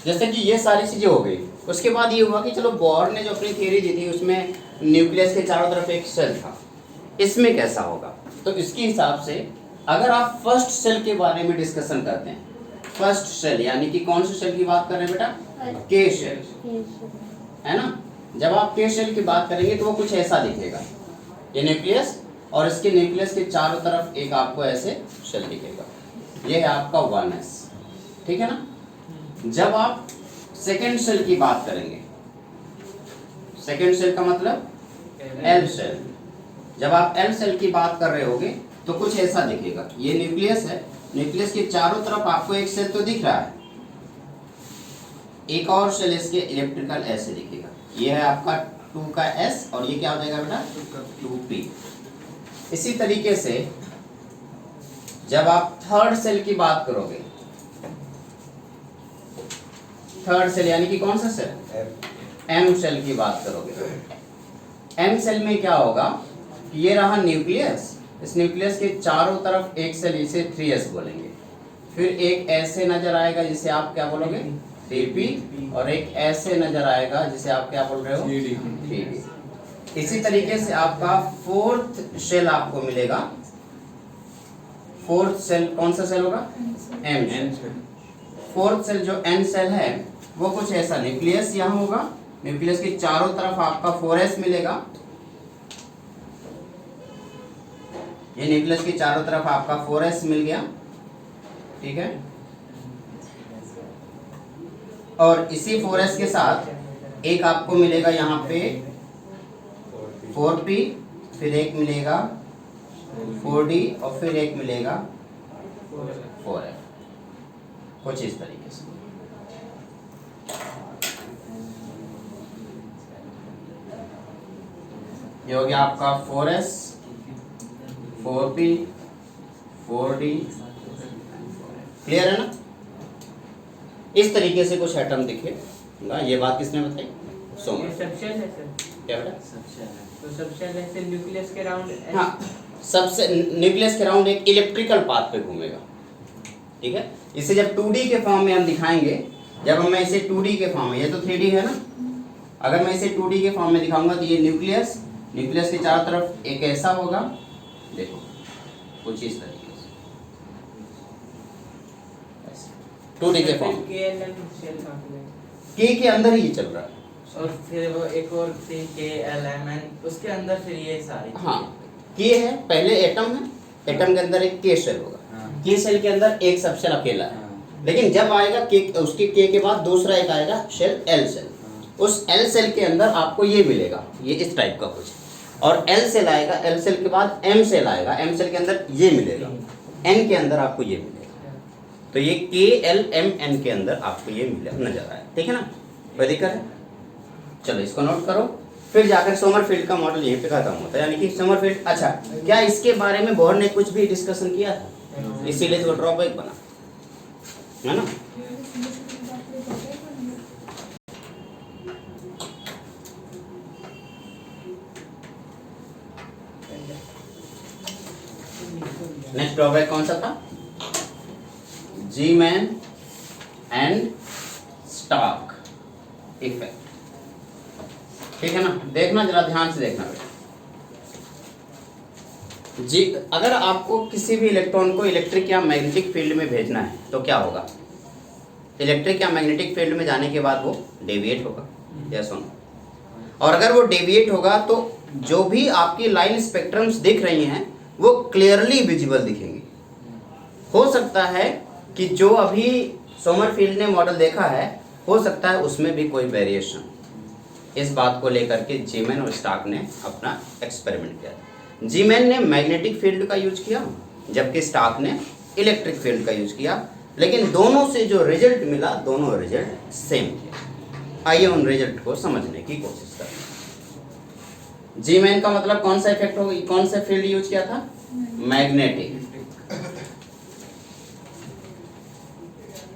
जैसे कि ये सारी चीजें हो गई, उसके बाद ये हुआ कि चलो बोर ने जो अपनी थियरी दी थी उसमें न्यूक्लियस के चारों तरफ एक सेल था, इसमें कैसा होगा? तो इसके हिसाब से अगर आप फर्स्ट सेल के बारे में डिस्कशन करते हैं, फर्स्ट सेल यानी कि कौन से सेल की बात कर रहे हैं बेटा? के सेल, है ना। जब आप के सेल की बात करेंगे तो वो कुछ ऐसा दिखेगा, ये न्यूक्लियस और इसके न्यूक्लियस के चारों तरफ एक आपको ऐसे सेल दिखेगा, ये है आपका 1s। ठीक है ना। जब आप सेकेंड सेल की बात करेंगे, सेकेंड सेल का मतलब L सेल, जब आप L सेल की बात कर रहे होगे तो कुछ ऐसा दिखेगा, ये न्यूक्लियस है, न्यूक्लियस के चारों तरफ आपको एक सेल तो दिख रहा है, एक और सेल इसके इलेक्ट्रिकल ऐसे दिखेगा, ये है आपका 2 का S और ये क्या हो जाएगा बेटा? 2p। इसी तरीके से जब आप थर्ड सेल की बात करोगे, थर्ड सेल यानी कि कौन सा सेल, एम सेल की बात करोगे, एम सेल में क्या होगा, ये रहा न्यूक्लियस, इस न्यूक्लियस के चारों तरफ एक सेल, इसे 3s बोलेंगे, फिर एक ऐसे नजर आएगा जिसे आप क्या बोलोगे, 3p, और एक ऐसे नजर आएगा जिसे आप क्या बोल रहे हो, 3d। इसी तरीके से आपका फोर्थ सेल आपको मिलेगा, फोर्थ सेल कौन सा सेल होगा, एम सेल। फोर्थ सेल जो एन सेल है वो कुछ ऐसा, न्यूक्लियस यहाँ होगा, न्यूक्लियस के चारों तरफ आपका 4s मिलेगा, ये न्यूक्लियस के चारों तरफ आपका 4s मिल गया, ठीक है। और इसी 4s के साथ एक आपको मिलेगा यहाँ पे 4p, फिर एक मिलेगा 4d, और फिर एक मिलेगा 4f, कुछ इस तरीके से। ये हो गया आपका 4s, 4p, 4d, क्लियर है ना। इस तरीके से कुछ एटम दिखे, ये बात किसने बताई, सोमर। सबशेल है सर, क्या बेटा, तो सबशेल ऐसे न्यूक्लियस के राउंड, हाँ, सबसे न्यूक्लियस के राउंड एक इलेक्ट्रिकल पाथ पे घूमेगा, ठीक है। इसे जब 2D के फॉर्म में हम दिखाएंगे, जब मैं इसे 2D के फॉर्म में, ये तो 3D है ना, अगर मैं इसे 2D के फॉर्म में दिखाऊंगा तो ये न्यूक्लियस, न्यूक्लियस के चारों तरफ एक ऐसा होगा, देखो कुछ इस तरीके से 2D के फॉर्म, के अंदर ही चल रहा है, और फिर वो एक और थी KLMN, उसके अंदर फिर ये सारी, हाँ, के है, पहले एटम है, एटम के अंदर एक के सेल होगा, के सेल के अंदर एक सबसेल अकेला है, लेकिन जब आएगा के, उसके के बाद दूसरा एक आएगा सेल, एल सेल, उस एल सेल के अंदर आपको ये मिलेगा, ये इस टाइप का कुछ, और एल सेल आएगा, एल सेल के बाद एम सेल आएगा, एम सेल के अंदर ये मिलेगा, एन के अंदर आपको ये मिलेगा, तो ये KLMN के अंदर आपको ये मिलेगा, नजर आया, ठीक है ना, कोई दिक्कत है। चलो इसको नोट करो, फिर जाकर सोमरफील्ड का मॉडल यहीं पे खत्म होता है, यानी कि सोमरफील्ड। अच्छा, क्या इसके बारे में बोर ने कुछ भी डिस्कशन किया था, इसीलिए तो ड्रॉबैक बना, है ना। नेक्स्ट ड्रॉबैक कौन सा था, जीमैन एंड स्टार्क इफेक्ट, ठीक है ना। देखना जरा ध्यान से देखना बेटा जी, अगर आपको किसी भी इलेक्ट्रॉन को इलेक्ट्रिक या मैग्नेटिक फील्ड में भेजना है तो क्या होगा, इलेक्ट्रिक या मैग्नेटिक फील्ड में जाने के बाद वो डेविएट होगा, या सुनो, और अगर वो डेविएट होगा तो जो भी आपकी लाइन स्पेक्ट्रम्स दिख रही हैं वो क्लियरली विजिबल दिखेंगी। हो सकता है कि जो अभी सोमरफील्ड ने मॉडल देखा है, हो सकता है उसमें भी कोई वेरिएशन, इस बात को लेकर के जीमैन और स्टार्क ने अपना एक्सपेरिमेंट किया। जीमैन ने मैग्नेटिक फील्ड का यूज किया, जबकि स्टार्क ने इलेक्ट्रिक फील्ड का यूज किया, लेकिन दोनों से जो रिजल्ट मिला, दोनों रिजल्ट सेम थे। आइए उन रिजल्ट को समझने की कोशिश करें। जीमैन का मतलब कौन सा इफेक्ट होगा, कौन सा फील्ड यूज किया था, मैग्नेटिक,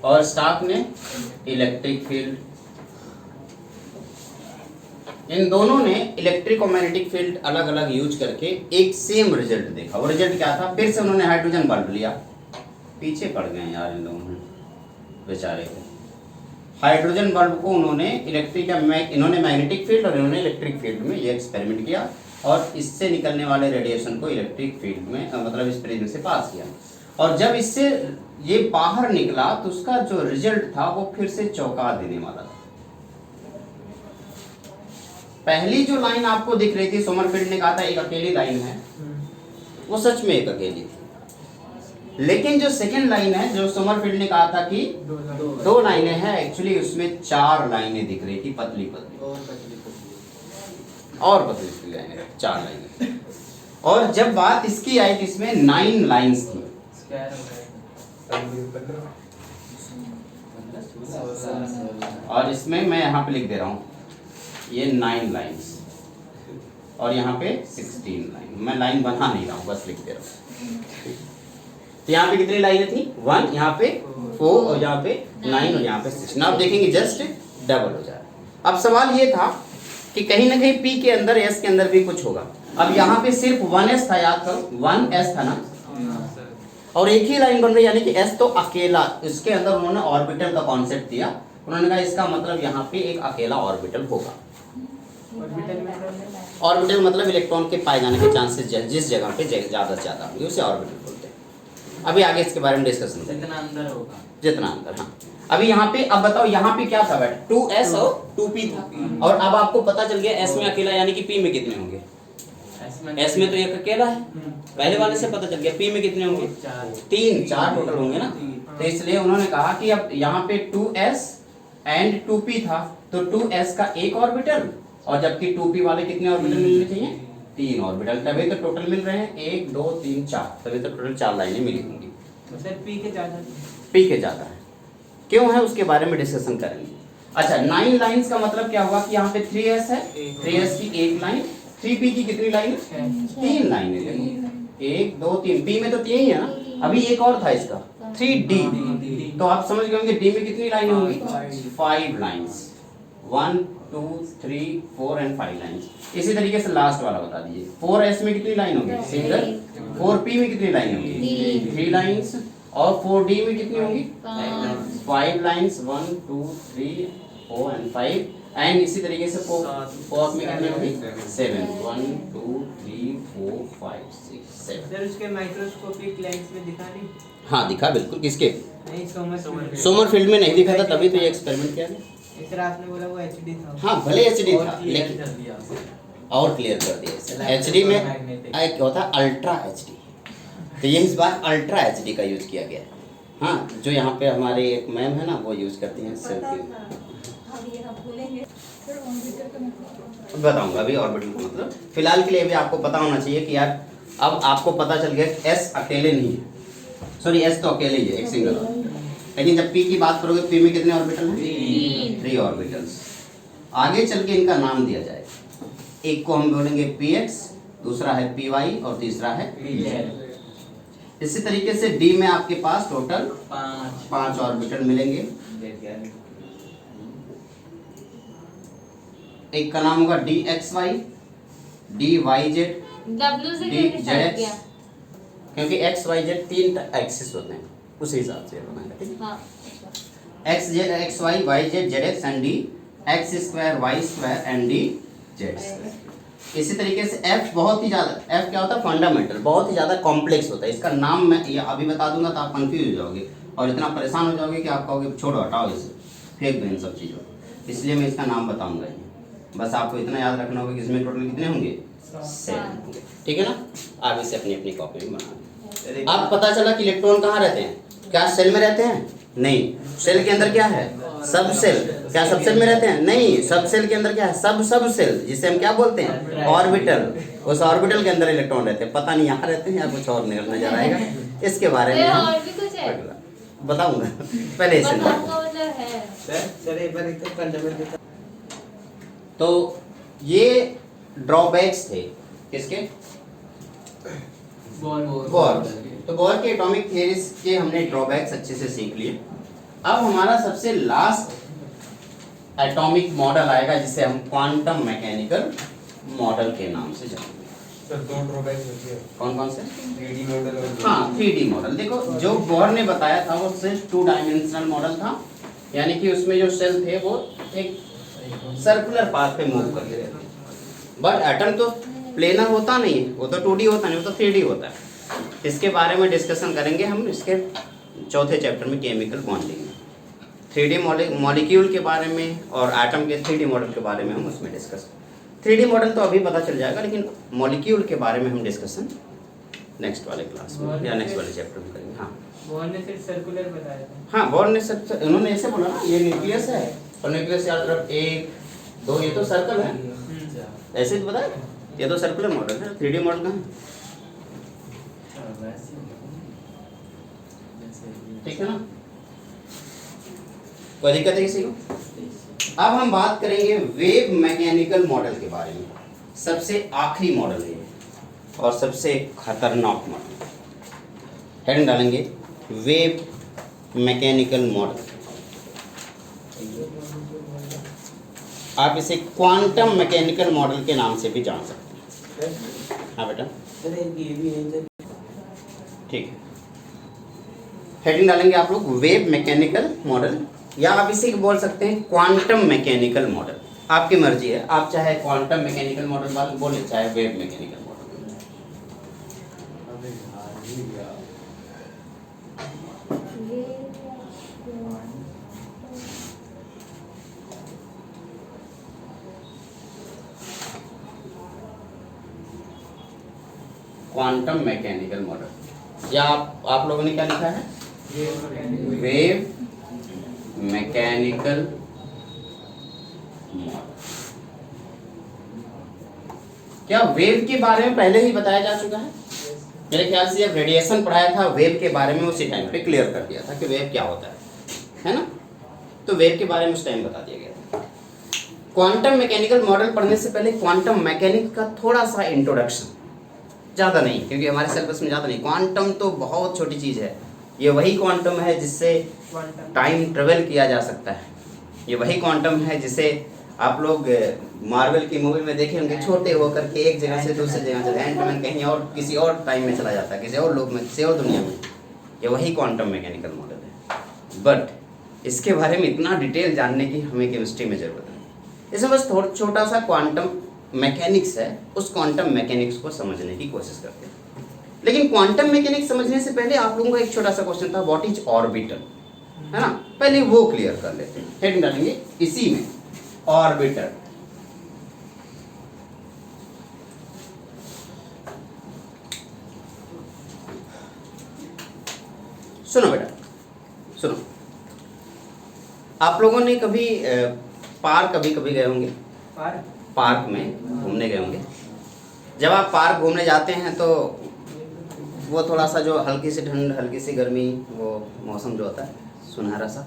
और स्टार्क ने इलेक्ट्रिक फील्ड। इन दोनों ने इलेक्ट्रिक और मैग्नेटिक फील्ड अलग अलग यूज करके एक सेम रिजल्ट देखा। वो रिजल्ट क्या था, फिर से उन्होंने हाइड्रोजन बल्ब लिया, पीछे पड़ गए यार इन लोगों बेचारे को। हाइड्रोजन बल्ब को उन्होंने इलेक्ट्रिक या इन्होंने मैग्नेटिक फील्ड और इन्होंने इलेक्ट्रिक फील्ड में ये एक्सपेरिमेंट किया, और इससे निकलने वाले रेडिएशन को इलेक्ट्रिक फील्ड में मतलब इस प्रिज्म से पास किया, और जब इससे ये बाहर निकला तो उसका जो रिजल्ट था वो फिर से चौंका देने वाला था। पहली जो लाइन आपको दिख रही थी, सोमरफील्ड ने कहा था एक अकेली लाइन है, वो सच में एक अकेली थी, लेकिन जो सेकंड लाइन है, जो सोमरफील्ड ने कहा था कि दो लाइनें हैं, एक्चुअली उसमें 4 लाइनें दिख रही थी, पतली पतली और पतली लाइनें, 4 लाइनें। और जब बात इसकी आई तो इसमें 9 लाइन्स थी। और इसमें मैं यहाँ पे लिख दे रहा हूँ, ये 9 लाइन्स, और यहाँ पे 16 लाइन। मैं लाइन बना नहीं रहा हूँ, बस लिख दे रहा हूँ। तो यहाँ पे कितनी लाइनें थी 1, यहाँ पे 4 और यहाँ पे 9 और यहाँ पे 6। आप देखेंगे जस्ट डबल हो जा रहा है। अब सवाल ये था कि कहीं ना कहीं P के अंदर S के अंदर भी कुछ होगा। अब यहाँ पे सिर्फ 1S था, याद करो 1S था ना, और एक ही लाइन बन रही, यानी कि S तो अकेला, इसके अंदर उन्होंने ऑर्बिटल का कॉन्सेप्ट दिया। उन्होंने कहा इसका मतलब यहाँ पे एक अकेला ऑर्बिटल होगा। ऑर्बिटल मतलब इलेक्ट्रॉन के पाए जाने के चांसेस जिस जगह पे ज़्यादा से ज़्यादा होंगे उसे ऑर्बिटल बोलते हैं। अभी आगे इसके बारे में डिस्कशन करेंगे। जितना अंदर होगा, जितना अंदर, हाँ। अभी यहाँ पे अब बताओ, यहाँ पे क्या था बेटा 2S और 2P था, और अब आपको पता चल गया S में अकेला, यानी कि P में कितने होंगे। S में तो एक अकेला है, पहले वाले से पता चल गया। P में कितने होंगे, 4 टोटल होंगे ना। तो इसलिए उन्होंने कहा कि अब यहाँ पे 2S एंड 2P था, तो 2S का एक ऑर्बिटल, और जबकि 2P वाले कितने ऑर्बिटल मिलने चाहिए, 3 ऑर्बिटल। तभी तो टोटल मिल रहे हैं 1 2 3 4, तभी तो टोटल 4 लाइनें मिली होंगी। तो सर P के ज़्यादा, P के ज़्यादा है, क्यों है उसके बारे में डिस्कशन करेंगे। अच्छा, 9 लाइंस का मतलब क्या हुआ कि यहाँ पे 3S है, 3S की एक लाइन, 3P की कितनी लाइन, 3 लाइनें। देखो 1 2 3, P में तो 3 ही है ना, अभी एक और था इसका 3D, तो आप समझ गए होंगे D में कितनी लाइनें होंगी, 5 लाइंस, 1 2 3 4 एंड 5 लाइंस। इसी तरीके से लास्ट वाला बता दीजिए, 4S में कितनी लाइन होगी, सिंगल। 4P में कितनी लाइन होगी, 3 लाइंस, और 4D में कितनी होंगी, 5 लाइंस, 1 2 3 4 एंड 5, एंड इसी तरीके से 4 में कितनी होगी, 7 1 2 3 4 5 6 7। सर उसके माइक्रोस्कोपिक लेंस में दिखा नहीं? हाँ दिखा बिल्कुल, किसके, नहीं, सोमर फील्ड में नहीं दिखा था, तभी तो ये एक्सपेरिमेंट किया गया। सर आपने बोला वो HD था। हाँ भले HD और था, क्लियर लेकिन कर दिया उसे। और क्लियर कर दिया। HD में एक होता है अल्ट्रा HD, तो ये इस बार अल्ट्रा HD का यूज किया गया है। हाँ, जो यहाँ पे हमारे एक मैम है ना, वो यूज करती हैं सेल्फी। बताऊंगा अभी ऑर्बिटल का मतलब, फिलहाल के लिए भी आपको पता होना चाहिए कि यार अब आपको पता चल गया S अकेले नहीं है, सॉरी S तो अकेले ही है, एक सिंगल, लेकिन जब P की बात करोगे P में कितने ऑर्बिटल हैं, 3 ऑर्बिटल्स। आगे चल के इनका नाम दिया जाएगा, एक को हम बोलेंगे PX, दूसरा है PY और तीसरा है PZ। इसी तरीके से D में आपके पास टोटल 5 ऑर्बिटल मिलेंगे। एक का नाम होगा DXY, DYZ, W से कैसे स्टार्ट किया? क्योंकि XYZ 3 एक्सिस होते हैं, उसी हिसाब से बनाएगा, ठीक है। हाँ, XY YZ ZX and D, X square Y square and D Z। इसी तरीके से F बहुत ही ज़्यादा, F क्या होता है, फंडामेंटल, बहुत ही ज़्यादा कॉम्प्लेक्स होता है। इसका नाम मैं ये अभी बता दूंगा तो आप कंफ्यूज हो जाओगे और इतना परेशान हो जाओगे कि आप कहोगे छोड़ो हटाओ इसे, फेंक दो इन सब चीज़ों को। इसलिए मैं इसका नाम बताऊंगा ही, बस आपको इतना याद रखना होगा कि इसमें टोटल कितने होंगे, 7 होंगे, ठीक है ना। आप इसे अपनी अपनी कॉपी में बना। अब पता चला कि इलेक्ट्रॉन कहाँ रहते हैं, क्या सेल में रहते हैं, नहीं। सेल के अंदर क्या है, सब सेल, क्या सब सेल में रहते हैं, नहीं। सब सेल के अंदर क्या है, सब सेल, जिसे हम क्या बोलते हैं, ऑर्बिटल। उस ऑर्बिटल के अंदर इलेक्ट्रॉन रहते हैं, पता नहीं यहाँ रहते हैं या कुछ और नजर आएगा, इसके बारे में और भी कुछ है बताऊंगा, पहले इसे बताऊंगा मतलब है। सर एक बार एक फंडामेंटल। तो ये ड्रॉबैक्स थे किसके, बोर। तो बोर के एटॉमिक थ्योरीज के हमने ड्रॉबैक्स अच्छे से सीख लिए। अब हमारा सबसे लास्ट एटॉमिक मॉडल आएगा जिसे हम क्वांटम मैकेनिकल मॉडल के नाम से जानेंगे। सर 2 ड्रॉबैक्स होती है, कौन कौन से, 3D मॉडल और हाँ 3D मॉडल। देखो जो बोर ने बताया था वो सिर्फ 2 डायमेंशनल मॉडल था, यानी कि उसमें जो सेल थे वो एक सर्कुलर पाथ पे मूव करते रहते हैं। बट एटम तो प्लेनर होता नहीं है, वो तो 2D होता नहीं, वो तो 3D होता है। इसके बारे में डिस्कशन करेंगे हम इसके चौथे चैप्टर में, केमिकल बॉन्डिंग में। 3D मॉलिक्यूल के बारे में और एटम के 3D मॉडल के बारे में हम उसमें डिस्कस। 3D मॉडल तो अभी पता चल जाएगा, लेकिन मॉलिक्यूल के बारे में हम डिस्कशन नेक्स्ट वाले क्लास में या नेक्स्ट वाले चैप्टर में करेंगे। हाँ बोर ने सिर्फ सर्कुलर बताया था। हाँ, बोर ने सब उन्होंने ऐसे बोला ना, ये न्यूक्लियस है और न्यूक्लियस चारों तरफ 1 2, ये तो सर्कल है, ऐसे तो बताया, ये तो सर्कुलर मॉडल है। 3D मॉडल कहाँ है, ठीक है ना, कोई दिक्कत है किसी को। अब हम बात करेंगे वेव मैकेनिकल मॉडल के बारे में। सबसे आखिरी मॉडल है और सबसे खतरनाक मॉडल। हेडिंग डालेंगे वेव मैकेनिकल मॉडल। आप इसे क्वांटम मैकेनिकल मॉडल के नाम से भी जान सकते हैं। हाँ बेटा ठीक है। हेडिंग डालेंगे आप लोग वेव मैकेनिकल मॉडल, या आप इसे बोल सकते हैं क्वांटम मैकेनिकल मॉडल, आपकी मर्जी है। आप चाहे क्वांटम मैकेनिकल मॉडल बोले, चाहे wave mechanical model. Quantum mechanical model, या आप लोगों ने क्या लिखा है? Wave mechanical model. क्या वेव के बारे में पहले ही बताया जा चुका है? मेरे ख्याल से जब रेडिएशन पढ़ाया था वेव के बारे में, उसी टाइम पे क्लियर कर दिया था कि वेव क्या होता है ना? तो वेव के बारे में उस टाइम बता दिया गया था। क्वांटम मैकेनिकल मॉडल पढ़ने से पहले क्वांटम मैकेनिक्स का थोड़ा सा इंट्रोडक्शन, ज़्यादा नहीं, क्योंकि हमारे सिलेबस में ज़्यादा नहीं। क्वांटम तो बहुत छोटी चीज़ है। ये वही क्वांटम है जिससे टाइम ट्रेवल किया जा सकता है। ये वही क्वांटम है जिसे आप लोग मार्वल की मूवी में देखे होंगे, छोटे होकर के एक जगह से दूसरी जगह चले, एंटमैन कहीं और किसी और टाइम में चला जाता है, किसी और लोक में, किसी और दुनिया में। ये वही क्वांटम मैकेनिकल मॉडल है। बट इसके बारे में इतना डिटेल जानने की हमें केमिस्ट्री में ज़रूरत है। इसमें बस थोड़ा छोटा सा क्वांटम मैकेनिक्स है, उस क्वांटम मैकेनिक्स को समझने की कोशिश करते हैं। लेकिन क्वांटम मैकेनिक्स समझने से पहले आप लोगों का एक छोटा सा क्वेश्चन था, व्हाट इज ऑर्बिटल, है ना? पहले वो क्लियर कर लेते हैं। हेडिंग डालेंगे इसी में ऑर्बिटल। सुनो बेटा सुनो, आप लोगों ने कभी पार्क कभी गए होंगे? पार्क में घूमने गए होंगे। जब आप पार्क घूमने जाते हैं तो वो थोड़ा सा जो हल्की सी ठंड, हल्की सी गर्मी, वो मौसम जो होता है सुनहरा सा,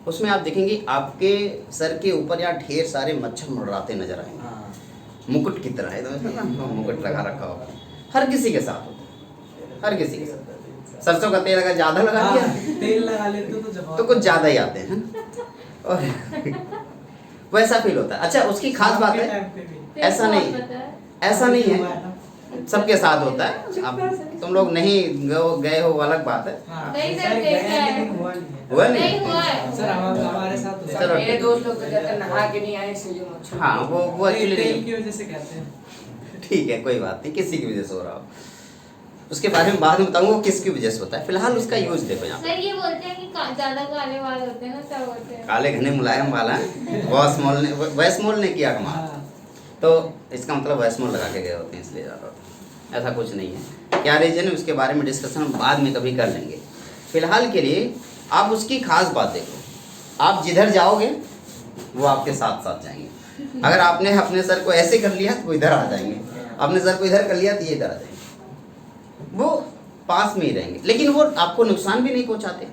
उसमें आप देखेंगे आपके सर के ऊपर या ढेर सारे मच्छर मंडराते नजर आएंगे, मुकुट की तरह। एकदम मुकुट लगा रखा होगा। हर किसी के साथ होता है, हर किसी के साथ। सरसों का तेल अगर ज़्यादा लगा दिया, तेल लगा लेते तो कुछ ज़्यादा ही आते हैं, और वैसा फील होता है। अच्छा, उसकी खास बात है, ऐसा नहीं है, सबके साथ होता है। अब तुम लोग नहीं गए हो अलग बात है। हुआ नहीं सर, हमारे साथ चलो मेरे दोस्त लोग तो कहते हैं नहा के नहीं आए इसलिए मच्छर। हाँ, वो एक्चुअली तेल नहीं, की वजह से कहते हैं। ठीक है, कोई बात नहीं, किसी की वजह से हो रहा हो, उसके बारे में बाद में बताऊंगा किसकी वजह से होता है। फिलहाल उसका यूज देखो यहाँ। सर ये बोलते हैं कि ज्यादा काले बाल होते हैं ना, तब होते हैं। काले घने मुलायम वाला वैस्मोल ने किया कमाल। तो इसका मतलब वैस्मोल लगा के गए होते हैं, इसलिए ज़्यादा होता है। ऐसा कुछ नहीं है। क्या रीजन है उसके बारे में डिस्कशन हम बाद में कभी कर लेंगे। फिलहाल के लिए आप उसकी खास बात देखो। आप जिधर जाओगे वो आपके साथ साथ जाएंगे। अगर आपने अपने सर को ऐसे कर लिया तो वो इधर आ जाएंगे, अपने सर को इधर कर लिया तो ये इधर आ जाएंगे। वो पास में ही रहेंगे, लेकिन वो आपको नुकसान भी नहीं पहुंचाते,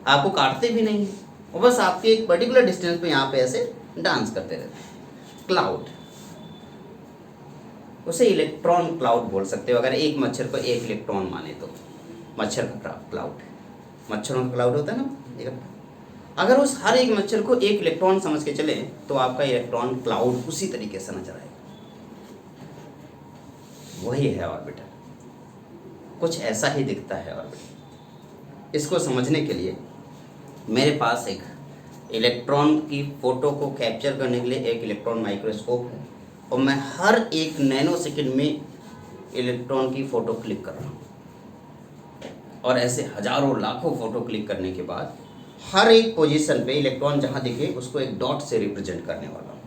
आपको काटते भी नहीं है। वो बस आपके एक पर्टिकुलर डिस्टेंस पे यहाँ पे ऐसे डांस करते रहते हैं। क्लाउड, उसे इलेक्ट्रॉन क्लाउड बोल सकते हो। अगर एक मच्छर को एक इलेक्ट्रॉन माने तो मच्छर का क्लाउड, मच्छरों का क्लाउड होता है ना इकट्ठा। अगर उस हर एक मच्छर को एक इलेक्ट्रॉन समझ के चले तो आपका इलेक्ट्रॉन क्लाउड उसी तरीके से नजर आएगा। वही है ऑर्बिटर, कुछ ऐसा ही दिखता है ऑर्बिटर। इसको समझने के लिए मेरे पास एक इलेक्ट्रॉन की फोटो को कैप्चर करने के लिए एक इलेक्ट्रॉन माइक्रोस्कोप है, और मैं हर एक नैनो सेकंड में इलेक्ट्रॉन की फ़ोटो क्लिक कर रहा हूँ। और ऐसे हजारों लाखों फ़ोटो क्लिक करने के बाद हर एक पोजीशन पे इलेक्ट्रॉन जहाँ दिखे उसको एक डॉट से रिप्रेजेंट करने वाला हूँ।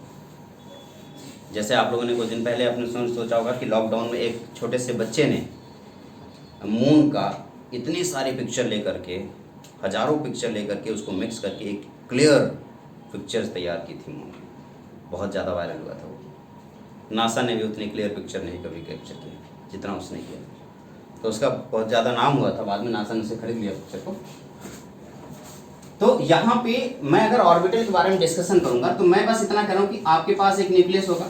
जैसे आप लोगों ने कुछ दिन पहले अपने सोचा होगा कि लॉकडाउन में एक छोटे से बच्चे ने मून का इतनी सारी पिक्चर लेकर के, हजारों पिक्चर लेकर के उसको मिक्स करके एक क्लियर पिक्चर्स तैयार की थी मून की। बहुत ज़्यादा वायरल हुआ था वो। नासा ने भी उतनी क्लियर पिक्चर नहीं कभी कैप्चर की जितना उसने किया, तो उसका बहुत ज़्यादा नाम हुआ था। बाद में नासा ने उसे खरीद लिया पिक्चर को। तो यहाँ पे मैं अगर ऑर्बिटल के बारे में डिस्कशन करूँगा तो मैं बस इतना कह रहा हूँ कि आपके पास एक न्यूक्लियस होगा,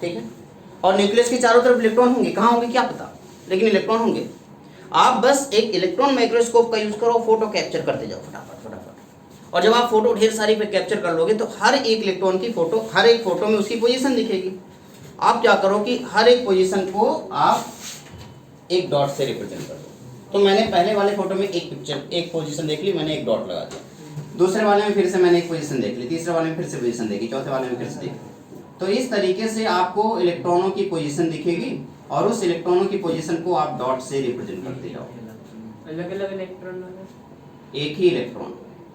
ठीक है, और न्यूक्लियस के चारों तरफ इलेक्ट्रॉन होंगे। कहाँ होंगे क्या पता, लेकिन इलेक्ट्रॉन होंगे। आप बस एक इलेक्ट्रॉन माइक्रोस्कोप का यूज करो, फोटो कैप्चर करते जाओ फटाफट फटाफट। और जब आप फोटो ढेर सारी पे कैप्चर कर लोगे तो हर एक इलेक्ट्रॉन की फोटो, हर एक फोटो में उसकी पोजीशन दिखेगी। आप क्या करो कि हर एक पोजीशन को आप एक डॉट से रिप्रेजेंट कर दो। तो मैंने पहले वाले फोटो में एक पिक्चर, एक पोजीशन देख ली, मैंने एक डॉट लगा दिया। दूसरे वाले में फिर से मैंने एक पोजीशन देख ली, तीसरे वाले में फिर से पोजीशन देखी, चौथे वाले में फिर से देखी। तो इस तरीके से आपको इलेक्ट्रॉनों की पोजीशन दिखेगी और उस इलेक्ट्रॉनों की पोजीशन को आप डॉट से रिप्रेजेंट करते जाओ। अलग अलग इलेक्ट्रॉन एक ही इलेक्ट्रॉन,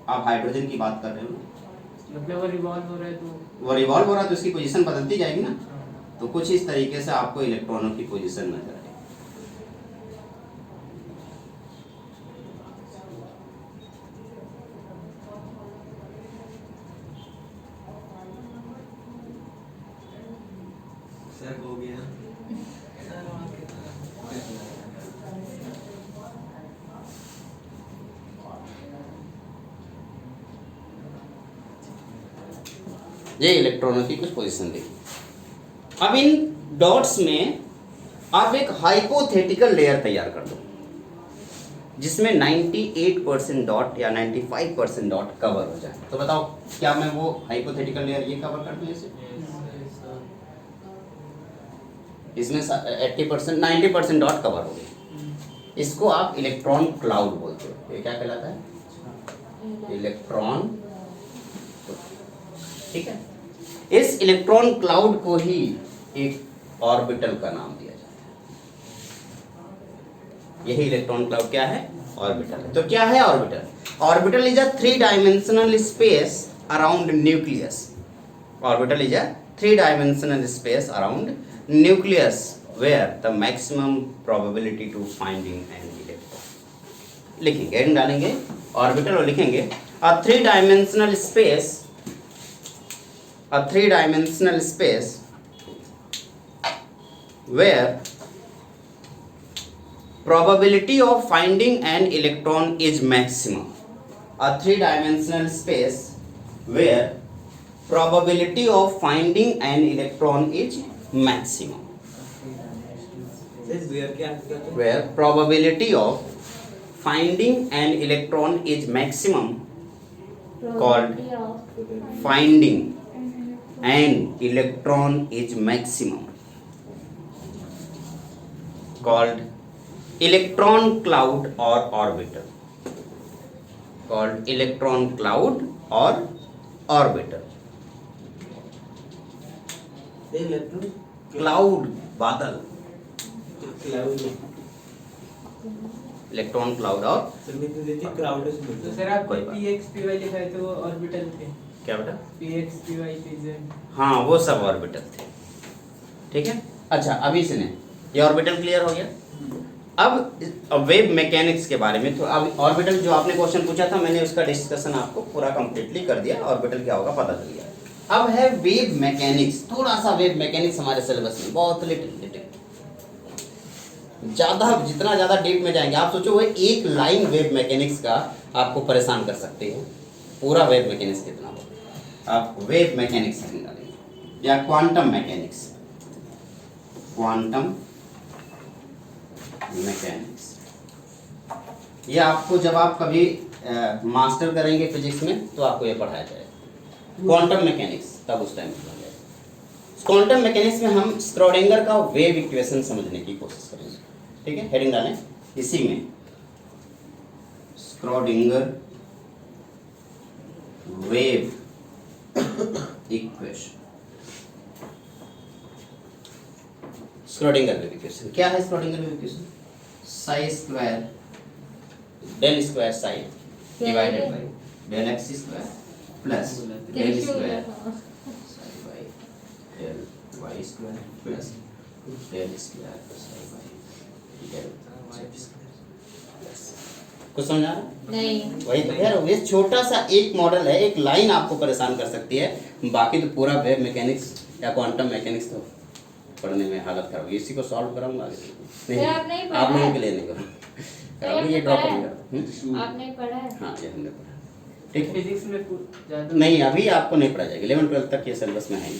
आप हाइड्रोजन की बात कर रहे हो, मतलब वो रिवॉल्व हो रहा है तो वो रिवॉल्व हो रहा है तो उसकी पोजीशन बदलती जाएगी ना। तो कुछ इस तरीके से आपको इलेक्ट्रॉनों की पोजीशन नजर आएगी। सर हो गया। ये इलेक्ट्रॉनों की कुछ पोजीशन देखिए। अब इन डॉट्स में आप एक हाइपोथेटिकल लेयर तैयार कर दो जिसमें 98% डॉट या 95% डॉट कवर हो जाए। तो बताओ क्या मैं वो हाइपोथेटिकल लेयर ये कवर कर दूं इसे? इसमें 80% 90% डॉट कवर हो गई। इसको आप इलेक्ट्रॉन क्लाउड बोलते हो। ये क्या कहलाता है? इलेक्ट्रॉन। ठीक है, इस इलेक्ट्रॉन क्लाउड को ही एक ऑर्बिटल का नाम दिया जाता है। यही इलेक्ट्रॉन क्लाउड क्या है? ऑर्बिटल है। तो क्या है orbital? Orbital is a 3 dimensional space around nucleus. Orbital is a 3 dimensional space around nucleus where the maximum probability to finding an electron। लिखेंगे, एंड डालेंगे ऑर्बिटल और लिखेंगे a 3 dimensional space where probability of finding an electron is maximum। a 3 dimensional space where probability of finding an electron is maximum। where probability of finding an electron is maximum called finding an electron is maximum called electron cloud or orbital। called electron cloud or orbital। Cloud बादल, electron cloud और तो sir आप कोई बात। px py लिखा है तो वो ऑर्बिटल थे। क्या बेटा? px py pz। हाँ वो सब ऑर्बिटल थे। ठीक है, अच्छा अभी सुने, ये ऑर्बिटल क्लियर हो गया। अब वेव मैकेनिक्स के बारे में, तो अब ऑर्बिटल जो आपने क्वेश्चन पूछा था मैंने उसका डिस्कशन आपको पूरा कंप्लीटली कर दिया। ऑर्बिटल क्या होगा पता चल गया। अब है वेव मैकेनिक्स। थोड़ा सा वेव मैकेनिक्स हमारे सिलेबस में बहुत लिटिल ज्यादा, जितना ज्यादा डीप में जाएंगे आप सोचो वो एक लाइन वेव मैकेनिक्स का आपको परेशान कर सकते हो। पूरा वेव मैकेनिक्स कितना हो, आप वेव मैकेनिक्स निकालेंगे या क्वांटम मैकेनिक्स। क्वांटम मैकेनिक्स ये आपको जब आप कभी मास्टर करेंगे फिजिक्स में तो आपको ये पढ़ाया जाएगा। क्वांटम मैकेनिक्स तब उस टाइम पढ़ा जाएगा। क्वांटम मैकेनिक्स में हम स्क्रोडिंगर का वेव इक्वेशन समझने की कोशिश करेंगे। ठीक है, हेडिंग डालें इसी में, Schrodinger wave equation. Schrodinger wave equation क्या है? Schrodinger wave equation psi square del square psi divided by del x square plus del square psi by del y square plus del square psi by del z square. कुछ समझ आ रहा है? नहीं। वही तो यार, ये छोटा सा एक मॉडल है, एक लाइन आपको परेशान कर सकती है। बाकी तो पूरा वेव मैकेनिक्स या क्वांटम मैकेनिक्स तो पढ़ने में हालत खराब। इसी को सॉल्व कराऊंगा आगे। नहीं, आप लोगों के लिए नहीं करूँगा, ये ड्रॉप करूँगा। आपने पढ़ा है? हाँ ये हमने पढ़ा। ठीक है, फिजिक्स में ज्यादा नहीं अभी आपको नहीं पढ़ा जाएगा, 11-12 तक ये सिलेबस में है।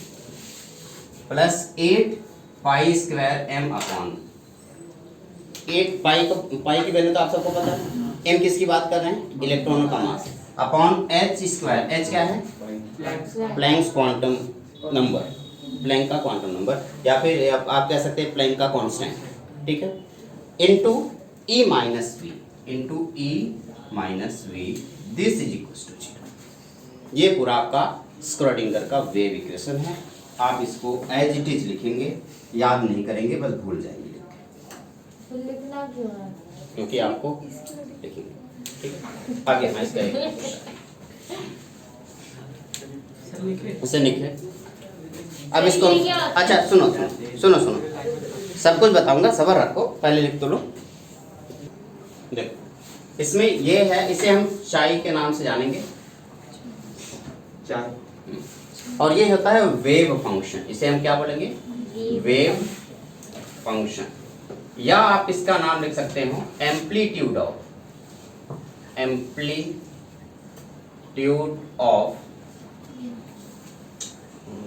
Plus 8 pi square m upon एक पाई की वैल्यू तो आप सबको पता है। m किसकी बात कर रहे हैं? इलेक्ट्रॉनों का mass upon h square. h क्या है? प्लैंक्स क्वांटम नंबर, प्लैंक का क्वांटम नंबर, या फिर आप कह सकते हैं प्लैंक का कांस्टेंट, ठीक है, into e minus v, into e minus v, this is equal to 0। ये पूरा आपका स्क्रोडिंगर का वेव इक्वेशन है। आप इसको एज इट इज लिखेंगे, याद नहीं करेंगे, बस भूल जाएंगे लिख के। तो लिखना क्यों है? क्योंकि आपको लिखेंगे, ठीक है। आगे मैं इसका इसे लिखे। अब इसको अच्छा सुनो सुनो सुनो, सब कुछ बताऊंगा, सब्र रखो, पहले लिख तो लो। देखो इसमें ये है, इसे हम चाय के नाम से जानेंगे, चाय। और ये होता है वेव फंक्शन, इसे हम क्या बोलेंगे? वेव फंक्शन, या आप इसका नाम लिख सकते हो amplitude of, amplitude of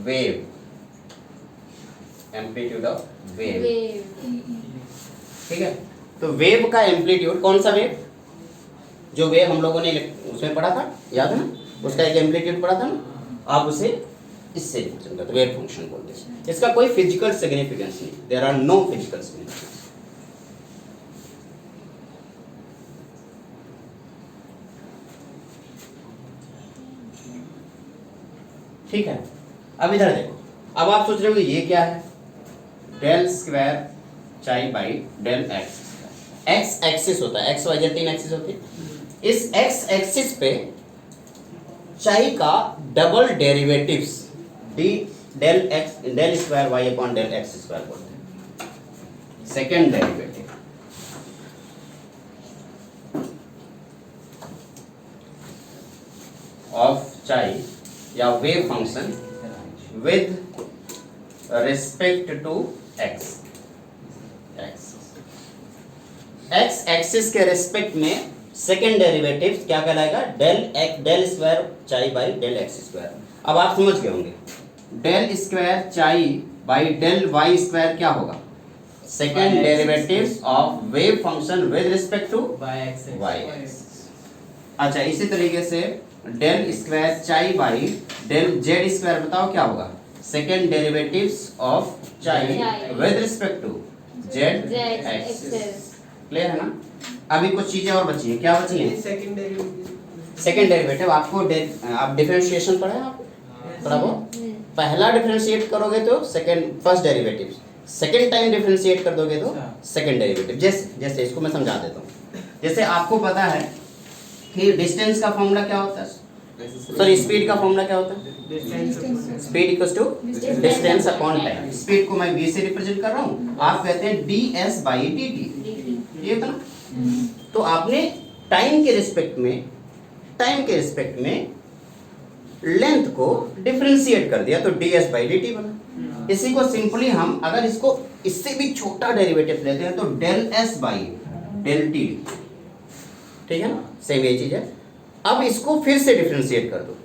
wave, amplitude of wave, ठीक है। तो वेव का एम्पलीट्यूड, कौन सा वेव? जो वेव हम लोगों ने उसमें पढ़ा था, याद है ना, उसका एक एम्पलीट्यूड पढ़ा था ना, आप उसे इससे रिप्रेजेंट करते, वेव फंक्शन बोलते हैं। इसका कोई फिजिकल सिग्निफिकेंस नहीं, there are no physical significance. ठीक है। अब इधर देखो, अब आप सोच रहे हो ये क्या है? Del square psi by del x. X axis होता है, एक्स वाई जेड 3 एक्सिस होती है। इस एक्स एक्सिस पे चाई का double derivatives d del x del square y upon del x square बोलते हैं, सेकेंड डेरिवेटिव ऑफ चाई या wave function with respect to x. X axis के respect में सेकेंड डेरिवेटिव क्या कहलाएगा? Del square psi by del x square. अब आप समझ गए होंगे, del square psi by del y square क्या होगा? Second derivative of wave function with respect to y axis. अच्छा, इसी तरीके से del square psi by del z square, बताओ क्या होगा? Second derivatives of psi with respect to z axis. Clear है ना? अभी कुछ चीजें और बची हैं, क्या बची हैं? सेकेंड डेरिवेटिव आपको आप डिफरेंशिएशन पढ़ा है आप थोड़ा बहुत? पहला डिफरेंशिएट करोगे तो second first derivative, second time differentiate कर दोगे तो सेकेंड डेरिवेटिव। जैसे इसको मैं समझा देता हूँ। जैसे आपको पता है कि डिस्टेंस का फॉर्मूला क्या होता है, सॉरी स्पीड का फॉर्मूला क्या होता है? Speed equals to distance upon time. Speed को मैं v से रिप्रेजेंट कर रहा हूँ, आप कहते हैं ds बाई dt, ये था ना? तो आपने टाइम के रिस्पेक्ट में लेंथ को डिफरेंशिएट कर दिया तो ds बाई dt बना। इसी को सिंपली हम अगर इसको इससे भी छोटा डेरिवेटिव लेते हैं तो del s by del t, ठीक है ना? सेम ये चीज है। अब इसको फिर से डिफरेंशिएट कर दो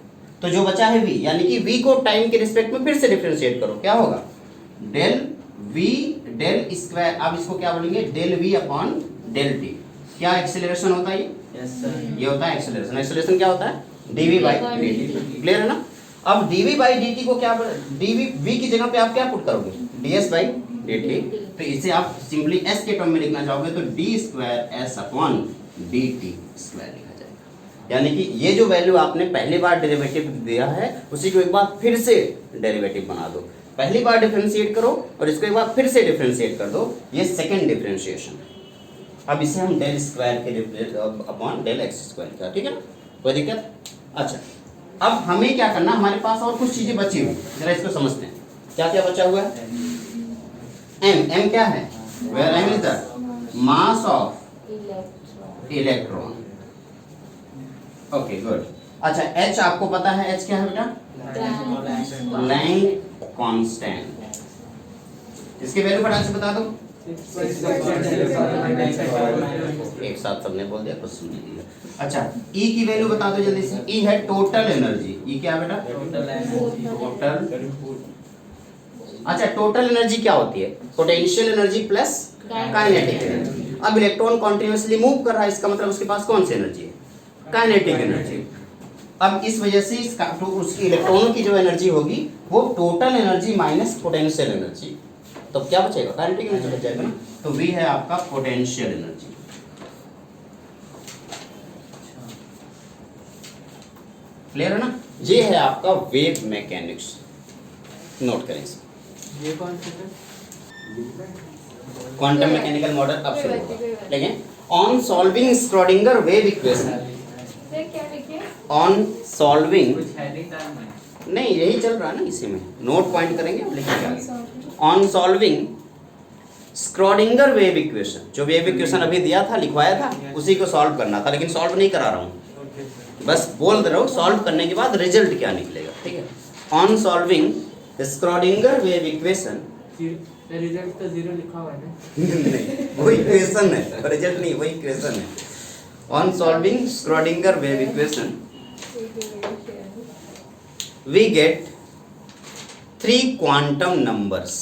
तो जो बचा है v, यानी कि v को टाइम के रिस्पेक्ट में फिर से डिफरेंशिएट करो, क्या होगा? डेल v डेल स्क्वायर, अब इसको क्या बोलेंगे? Del v upon del t। क्या एक्सेलरेशन होता है ये? Yes sir. ये होता है एक्सेलरेशन। एक्सेलरेशन क्या होता है? dv by dt। क्लियर है ना? अब dv बाई dt को क्या, dv v की जगह पे आप क्या पुट करोगे? ds by dt। तो इसे आप सिंपली s के टर्म में लिखना चाहोगे तो d square s upon dt square लिखा जाएगा। यानी कि ये जो वैल्यू आपने पहली बार डेरिवेटिव दिया है उसी को एक बार फिर से डेरिवेटिव बना दो। पहली बार डिफरेंशिएट करो और इसको एक बार फिर से डिफरेंशिएट कर दो, ये सेकंड डिफरेंशिएशन। अब इसे हम डेल स्क्वायर के अपॉन डेल एक्स स्क्वायर का, ठीक है ना? कोई दिक्कत? अच्छा, अब हमें क्या करना, हमारे पास और कुछ चीजें बची हुई, जरा इसको समझते हैं। क्या क्या बचा हुआ है? m क्या है? Where m is the mass of electron. Okay good. अच्छा, h आपको पता है, h क्या है बेटा? Planck constant. इसकी वैल्यू फटाक से बता दो। एक साथ सबने बोल दिया, कुछ सुन नहीं दिया। अच्छा, E की वैल्यू बता दो जल्दी से। E है टोटल एनर्जी। E क्या बेटा? टोटल। अच्छा, टोटल एनर्जी क्या होती है? Potential energy plus kinetic energy. अब इलेक्ट्रॉन कॉन्टिन्यूसली मूव कर रहा है, इसका मतलब उसके पास कौन सी एनर्जी है? Kinetic energy. अब इस वजह से इसका तो उसकी इलेक्ट्रॉनों की जो एनर्जी होगी वो total energy minus potential energy, तो क्या बचेगा? काइनेटिक एनर्जी बच जाएगा ना। तो वी है आपका पोटेंशियल एनर्जी। क्लियर है ना? ये है आपका वेव मैकेनिक्स, नोट करें इसको। ये कौन सा था? क्वांटम मैकेनिकल मॉडल अब शुरू होगा, लेकिन on solving Schrödinger wave equation, sir क्या लिखे? ऑन सॉल्विंग, कुछ है नहीं काम में। नहीं यही चल रहा है ना, इसी में नोट पॉइंट करेंगे और लिखेंगे आगे। On solving Schrödinger wave equation, जो वेव इक्वेशन अभी दिया था, लिखवाया था, उसी को सॉल्व करना था, लेकिन सॉल्व नहीं करा रहा हूँ, बस बोल दे रहा हूँ सॉल्व करने के बाद रिजल्ट क्या निकलेगा, ठीक है। On solving Schrödinger wave equation, result तो 0 लिखा हुआ है ना। नहीं वो इक्वेशन है, रिजल्ट नहीं, वो इक्वेशन है। On solving Schrödinger wave equation we get 3 quantum numbers.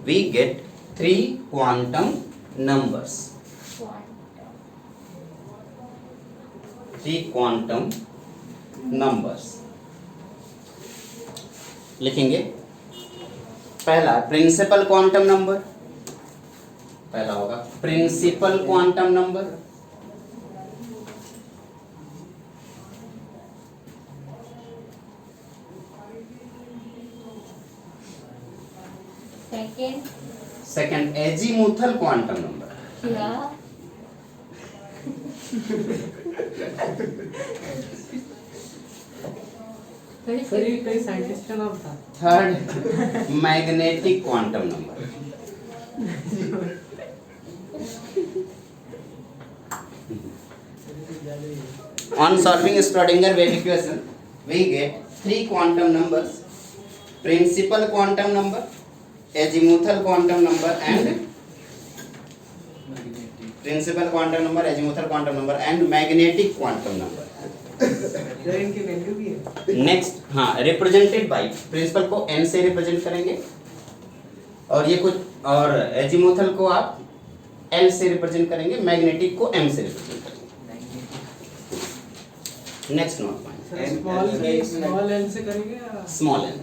We get 3 quantum numbers. 3 quantum numbers. लिखेंगे पहला प्रिंसिपल क्वांटम नंबर, पहला होगा principal quantum number, second azimuthal quantum number, क्या? सर ये कोई साइंटिस्ट का नाम था। Third magnetic quantum number, on solving Schrodinger wave equation we get 3 quantum numbers, principal quantum number, azimuthal quantum number and principal quantum number, azimuthal quantum number and magnetic quantum number. Sir इनकी value भी है। Next, हाँ, represented by principle को n से represent करेंगे और ये कुछ, और एजीमुथल को आप l से रिप्रेजेंट करेंगे, मैग्नेटिक को m से रिप्रेजेंट करेंगे। Next note point, small L से करेंगे या स्मॉल n,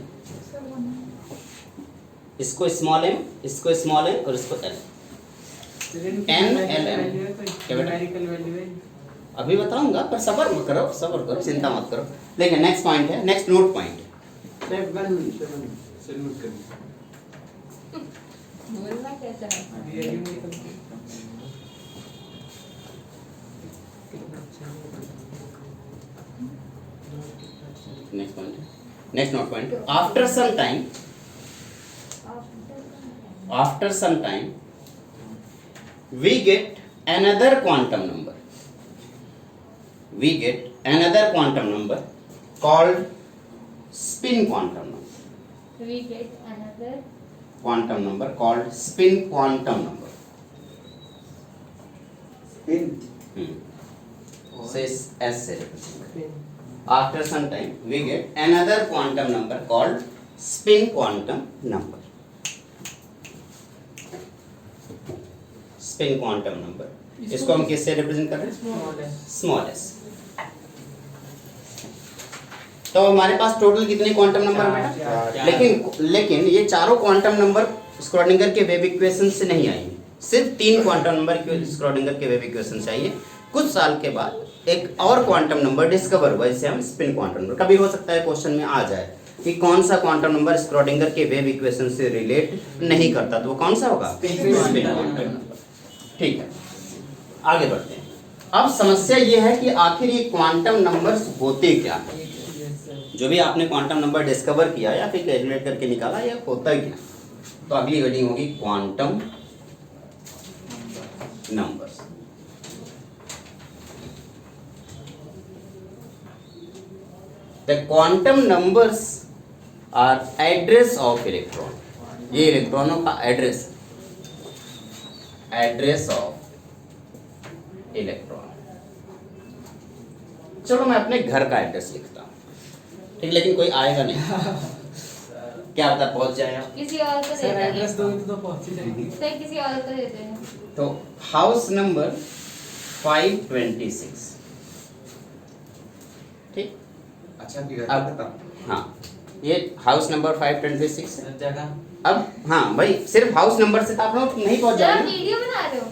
इसको स्मॉल m, इसको स्मॉल n और इसको l। N, L, M। क्या बेटा? न्यूमेरिकल वैल्यू है। अभी बताऊंगा, पर सबर मत करो, सबर करो, चिंता मत करो। लेकिन नेक्स्ट पॉइंट है, नेक्स्ट नोट पॉइंट, बोलना कैसा है? अभी ये numerical next point, next note point, after some time we get another quantum number, we get another quantum number called spin quantum number, We get another quantum number called spin quantum number. Spin. So S से represent. After some time we get another quantum number called spin quantum number. Spin quantum number, इसको हम किससे represent कर रहे हैं? Small L. Small S. तो हमारे पास total कितने क्वांटम नंबर बेटा? लेकिन ये चारों क्वांटम नंबर स्क्रोडिंगर के वेव इक्वेशन से नहीं आएंगे, सिर्फ 3 क्वांटम नंबर स्क्रोडिंगर के वेव इक्वेशन से आइए। कुछ साल के बाद एक और क्वांटम नंबर डिस्कवर हुआ, जिसे हम स्पिन क्वांटम नंबर, कभी हो सकता है क्वेश्चन में आ जाए कि कौन सा क्वांटम नंबर स्क्रोडिंगर के वेव इक्वेशन से रिलेट नहीं करता, तो वो कौन सा होगा? Spin quantum number. ठीक है, आगे बढ़ते हैं। अब समस्या ये है कि आखिर ये क्वांटम नंबर्स होते क्या है? जो भी आपने क्वांटम नंबर डिस्कवर किया या फिर कैलकुलेट करके निकाला, या होता क्या? तो अगली हेडिंग होगी quantum numbers. The quantum numbers are address of electron, ये इलेक्ट्रॉनों का एड्रेस, एड्रेस ऑफ इलेक्ट्रॉन। चलो मैं अपने घर का एड्रेस लिखता हूँ, ठीक, लेकिन कोई आएगा नहीं। क्या पता पहुंच जाए आप। किसी और को सर देते एड्रेस हैं दोगे तो पहुंच ही जाएंगे। सर किसी और को देते हैं तो हाउस नंबर 526, ठीक। अच्छा की अब हाँ, ये हाउस नंबर 526 है। जगह अब हाँ भाई, सिर्फ हाउस नंबर से तो आप लोग नहीं पहुंच सर आप जाएंगे। वीडियो बना रहे हो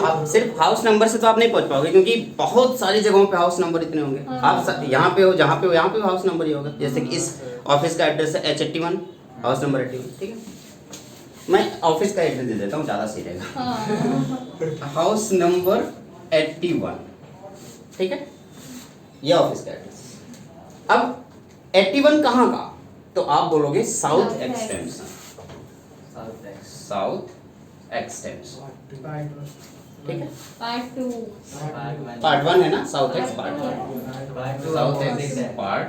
आप सिर्फ हाउस नंबर से तो आप नहीं पहुंच पाओगे, क्योंकि बहुत सारी जगहों पे हाउस नंबर इतने होंगे। हाँ। आप यहाँ पे हो, जहाँ पे हो, यहाँ पे हाउस नंबर ही होगा। जैसे कि इस ऑफिस का एड्रेस है H81, हाउस नंबर 81, ठीक है। मैं ऑफिस का एड्रेस दे देता हूँ, ज़्यादा सही रहेगा। हाँ हाउस नंबर 81, ठीक है, ये ऑफिस का एड्रेस। अब 81 कहाँ का, तो आप बोलोगे south South extension, south extension, ठीक है। पार्ट 2 पार्ट 1 है ना, south x part 1, south x part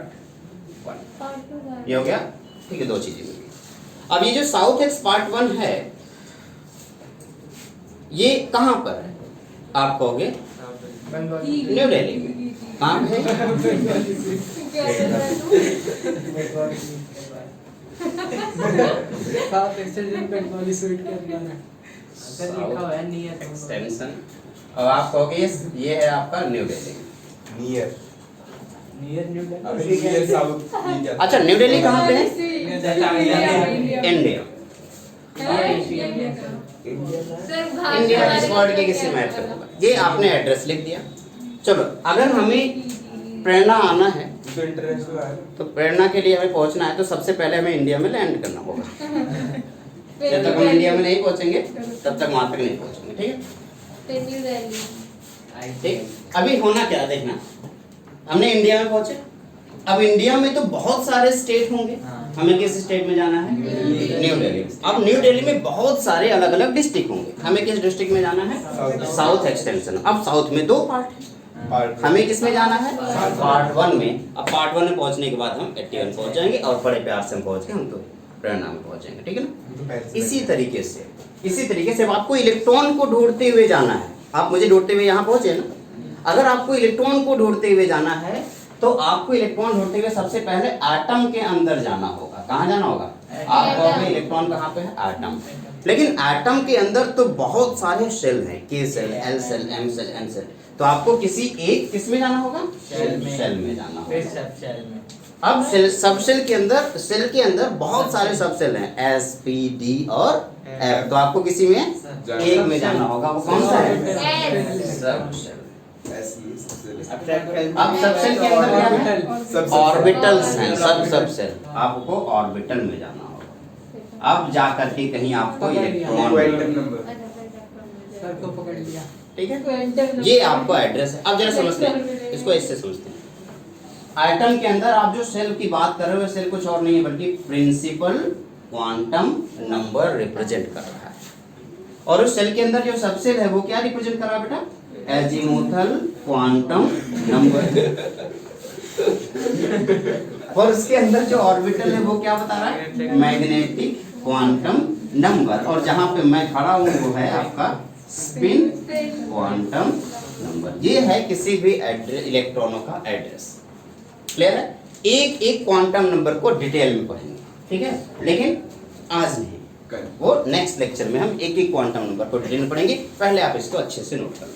1, part 2 ये हो गया, ठीक है। दो चीजें मिल गई। अब ये जो साउथ एक्स पार्ट 1 है, ये कहाँ पर है, आप कहोगे बंगाली न्यू दिल्ली में। कहाँ पे है? साउथ एक्सटेंशन बंगाली स्वीट के अंदर है। सर लिखा हुआ है नियर एक्सटेंशन। और आप कहोगे ये है आपका new Delhi. Near near new Delhi. अभी नियर साउथ अच्छा, न्यू दिल्ली कहाँ पे है? इंडिया। इंडिया इस वर्ड के किसी मैप पे होगा। ये आपने एड्रेस लिख दिया। चलो, अगर हमें प्रेरणा आना है, तो इंटरनेशनल है। तो प्रेरणा के लिए हमें पहुंचना है, तो सबसे पहले हमें इंडिया में लैंड करना होगा। जब तक हम इंडिया में नहीं पहुंचेंगे तब तक वहां तक नहीं पहुंचेंगे, ठीक है। न्यू दिल्ली ठीक, अभी होना क्या है देखना, हमने इंडिया में पहुंचे। अब इंडिया में तो बहुत सारे स्टेट होंगे, हमें किस स्टेट में जाना है? न्यू दिल्ली। अब न्यू दिल्ली में बहुत सारे अलग अलग डिस्ट्रिक्ट होंगे, हमें किस डिस्ट्रिक्ट में जाना है? South extension. अब साउथ में 2 पार्ट है, हमें किस में जाना है? पार्ट 1 में। अब पार्ट 1 में पहुंचने के बाद हम 81 पहुंच जाएंगे, और बड़े प्यार से हम पहुंच के हम तो प्रेरणा में पहुंच जाएंगे, ठीक है ना। इसी तरीके से अब आपको इलेक्ट्रॉन को ढूंढते हुए जाना है। आप मुझे ढूंढते हुए यहाँ पहुंचे ना, अगर आपको इलेक्ट्रॉन को ढूंढते हुए जाना है, तो आपको इलेक्ट्रॉन ढूंढते हुए सबसे पहले एटम के अंदर जाना होगा। कहाँ जाना होगा? आप कहोगे इलेक्ट्रॉन कहाँ पे है? एटम। लेकिन एटम के अंदर तो बहुत सारे सेल हैं, K shell, L shell, M shell, N shell. तो आपको किसी एक किस में जाना होगा? सेल में जाना होगा। अब सब सेल के अंदर बहुत सारे सब सेल हैं, S, P, D और F। तो आपको किसी में एक में जाना होगा। वो कौन सा है? सब सेल। अब सब सेल के अंदर क्या है? ऑर्बिटल्स हैं, सब सेल। आपको ऑर्बिटल में जाना होगा। अब जाकर के कहीं आपको इलेक्ट्रॉन, क्वांटम नंबर। सर को पकड़ लिया। ठीक है, ये आपको एड्रेस है। अब जरा समझते हैं इसको, इससे समझते हैं। आइटम के अंदर आप जो सेल की बात कर रहे हो, सेल कुछ और नहीं है बल्कि प्रिंसिपल क्वांटम नंबर रिप्रेजेंट कर रहा है। और उस सेल के अंदर जो सबसेल है वो क्या रिप्रेजेंट कर रहा है बेटा? Azimuthal quantum number. और उसके अंदर जो ऑर्बिटल है वो क्या बता रहा है? Magnetic quantum number. और जहां पे मैं खड़ा हूं वो है आपका स्पिन क्वांटम नंबर। ये है किसी भी इलेक्ट्रॉनों का एड्रेस। क्लियर है? एक एक क्वांटम नंबर को डिटेल में पढ़ेंगे, ठीक है, लेकिन आज नहीं, वो नेक्स्ट लेक्चर में हम एक एक क्वांटम नंबर को डिटेल में पढ़ेंगे। पहले आप इसको अच्छे से नोट कर लें।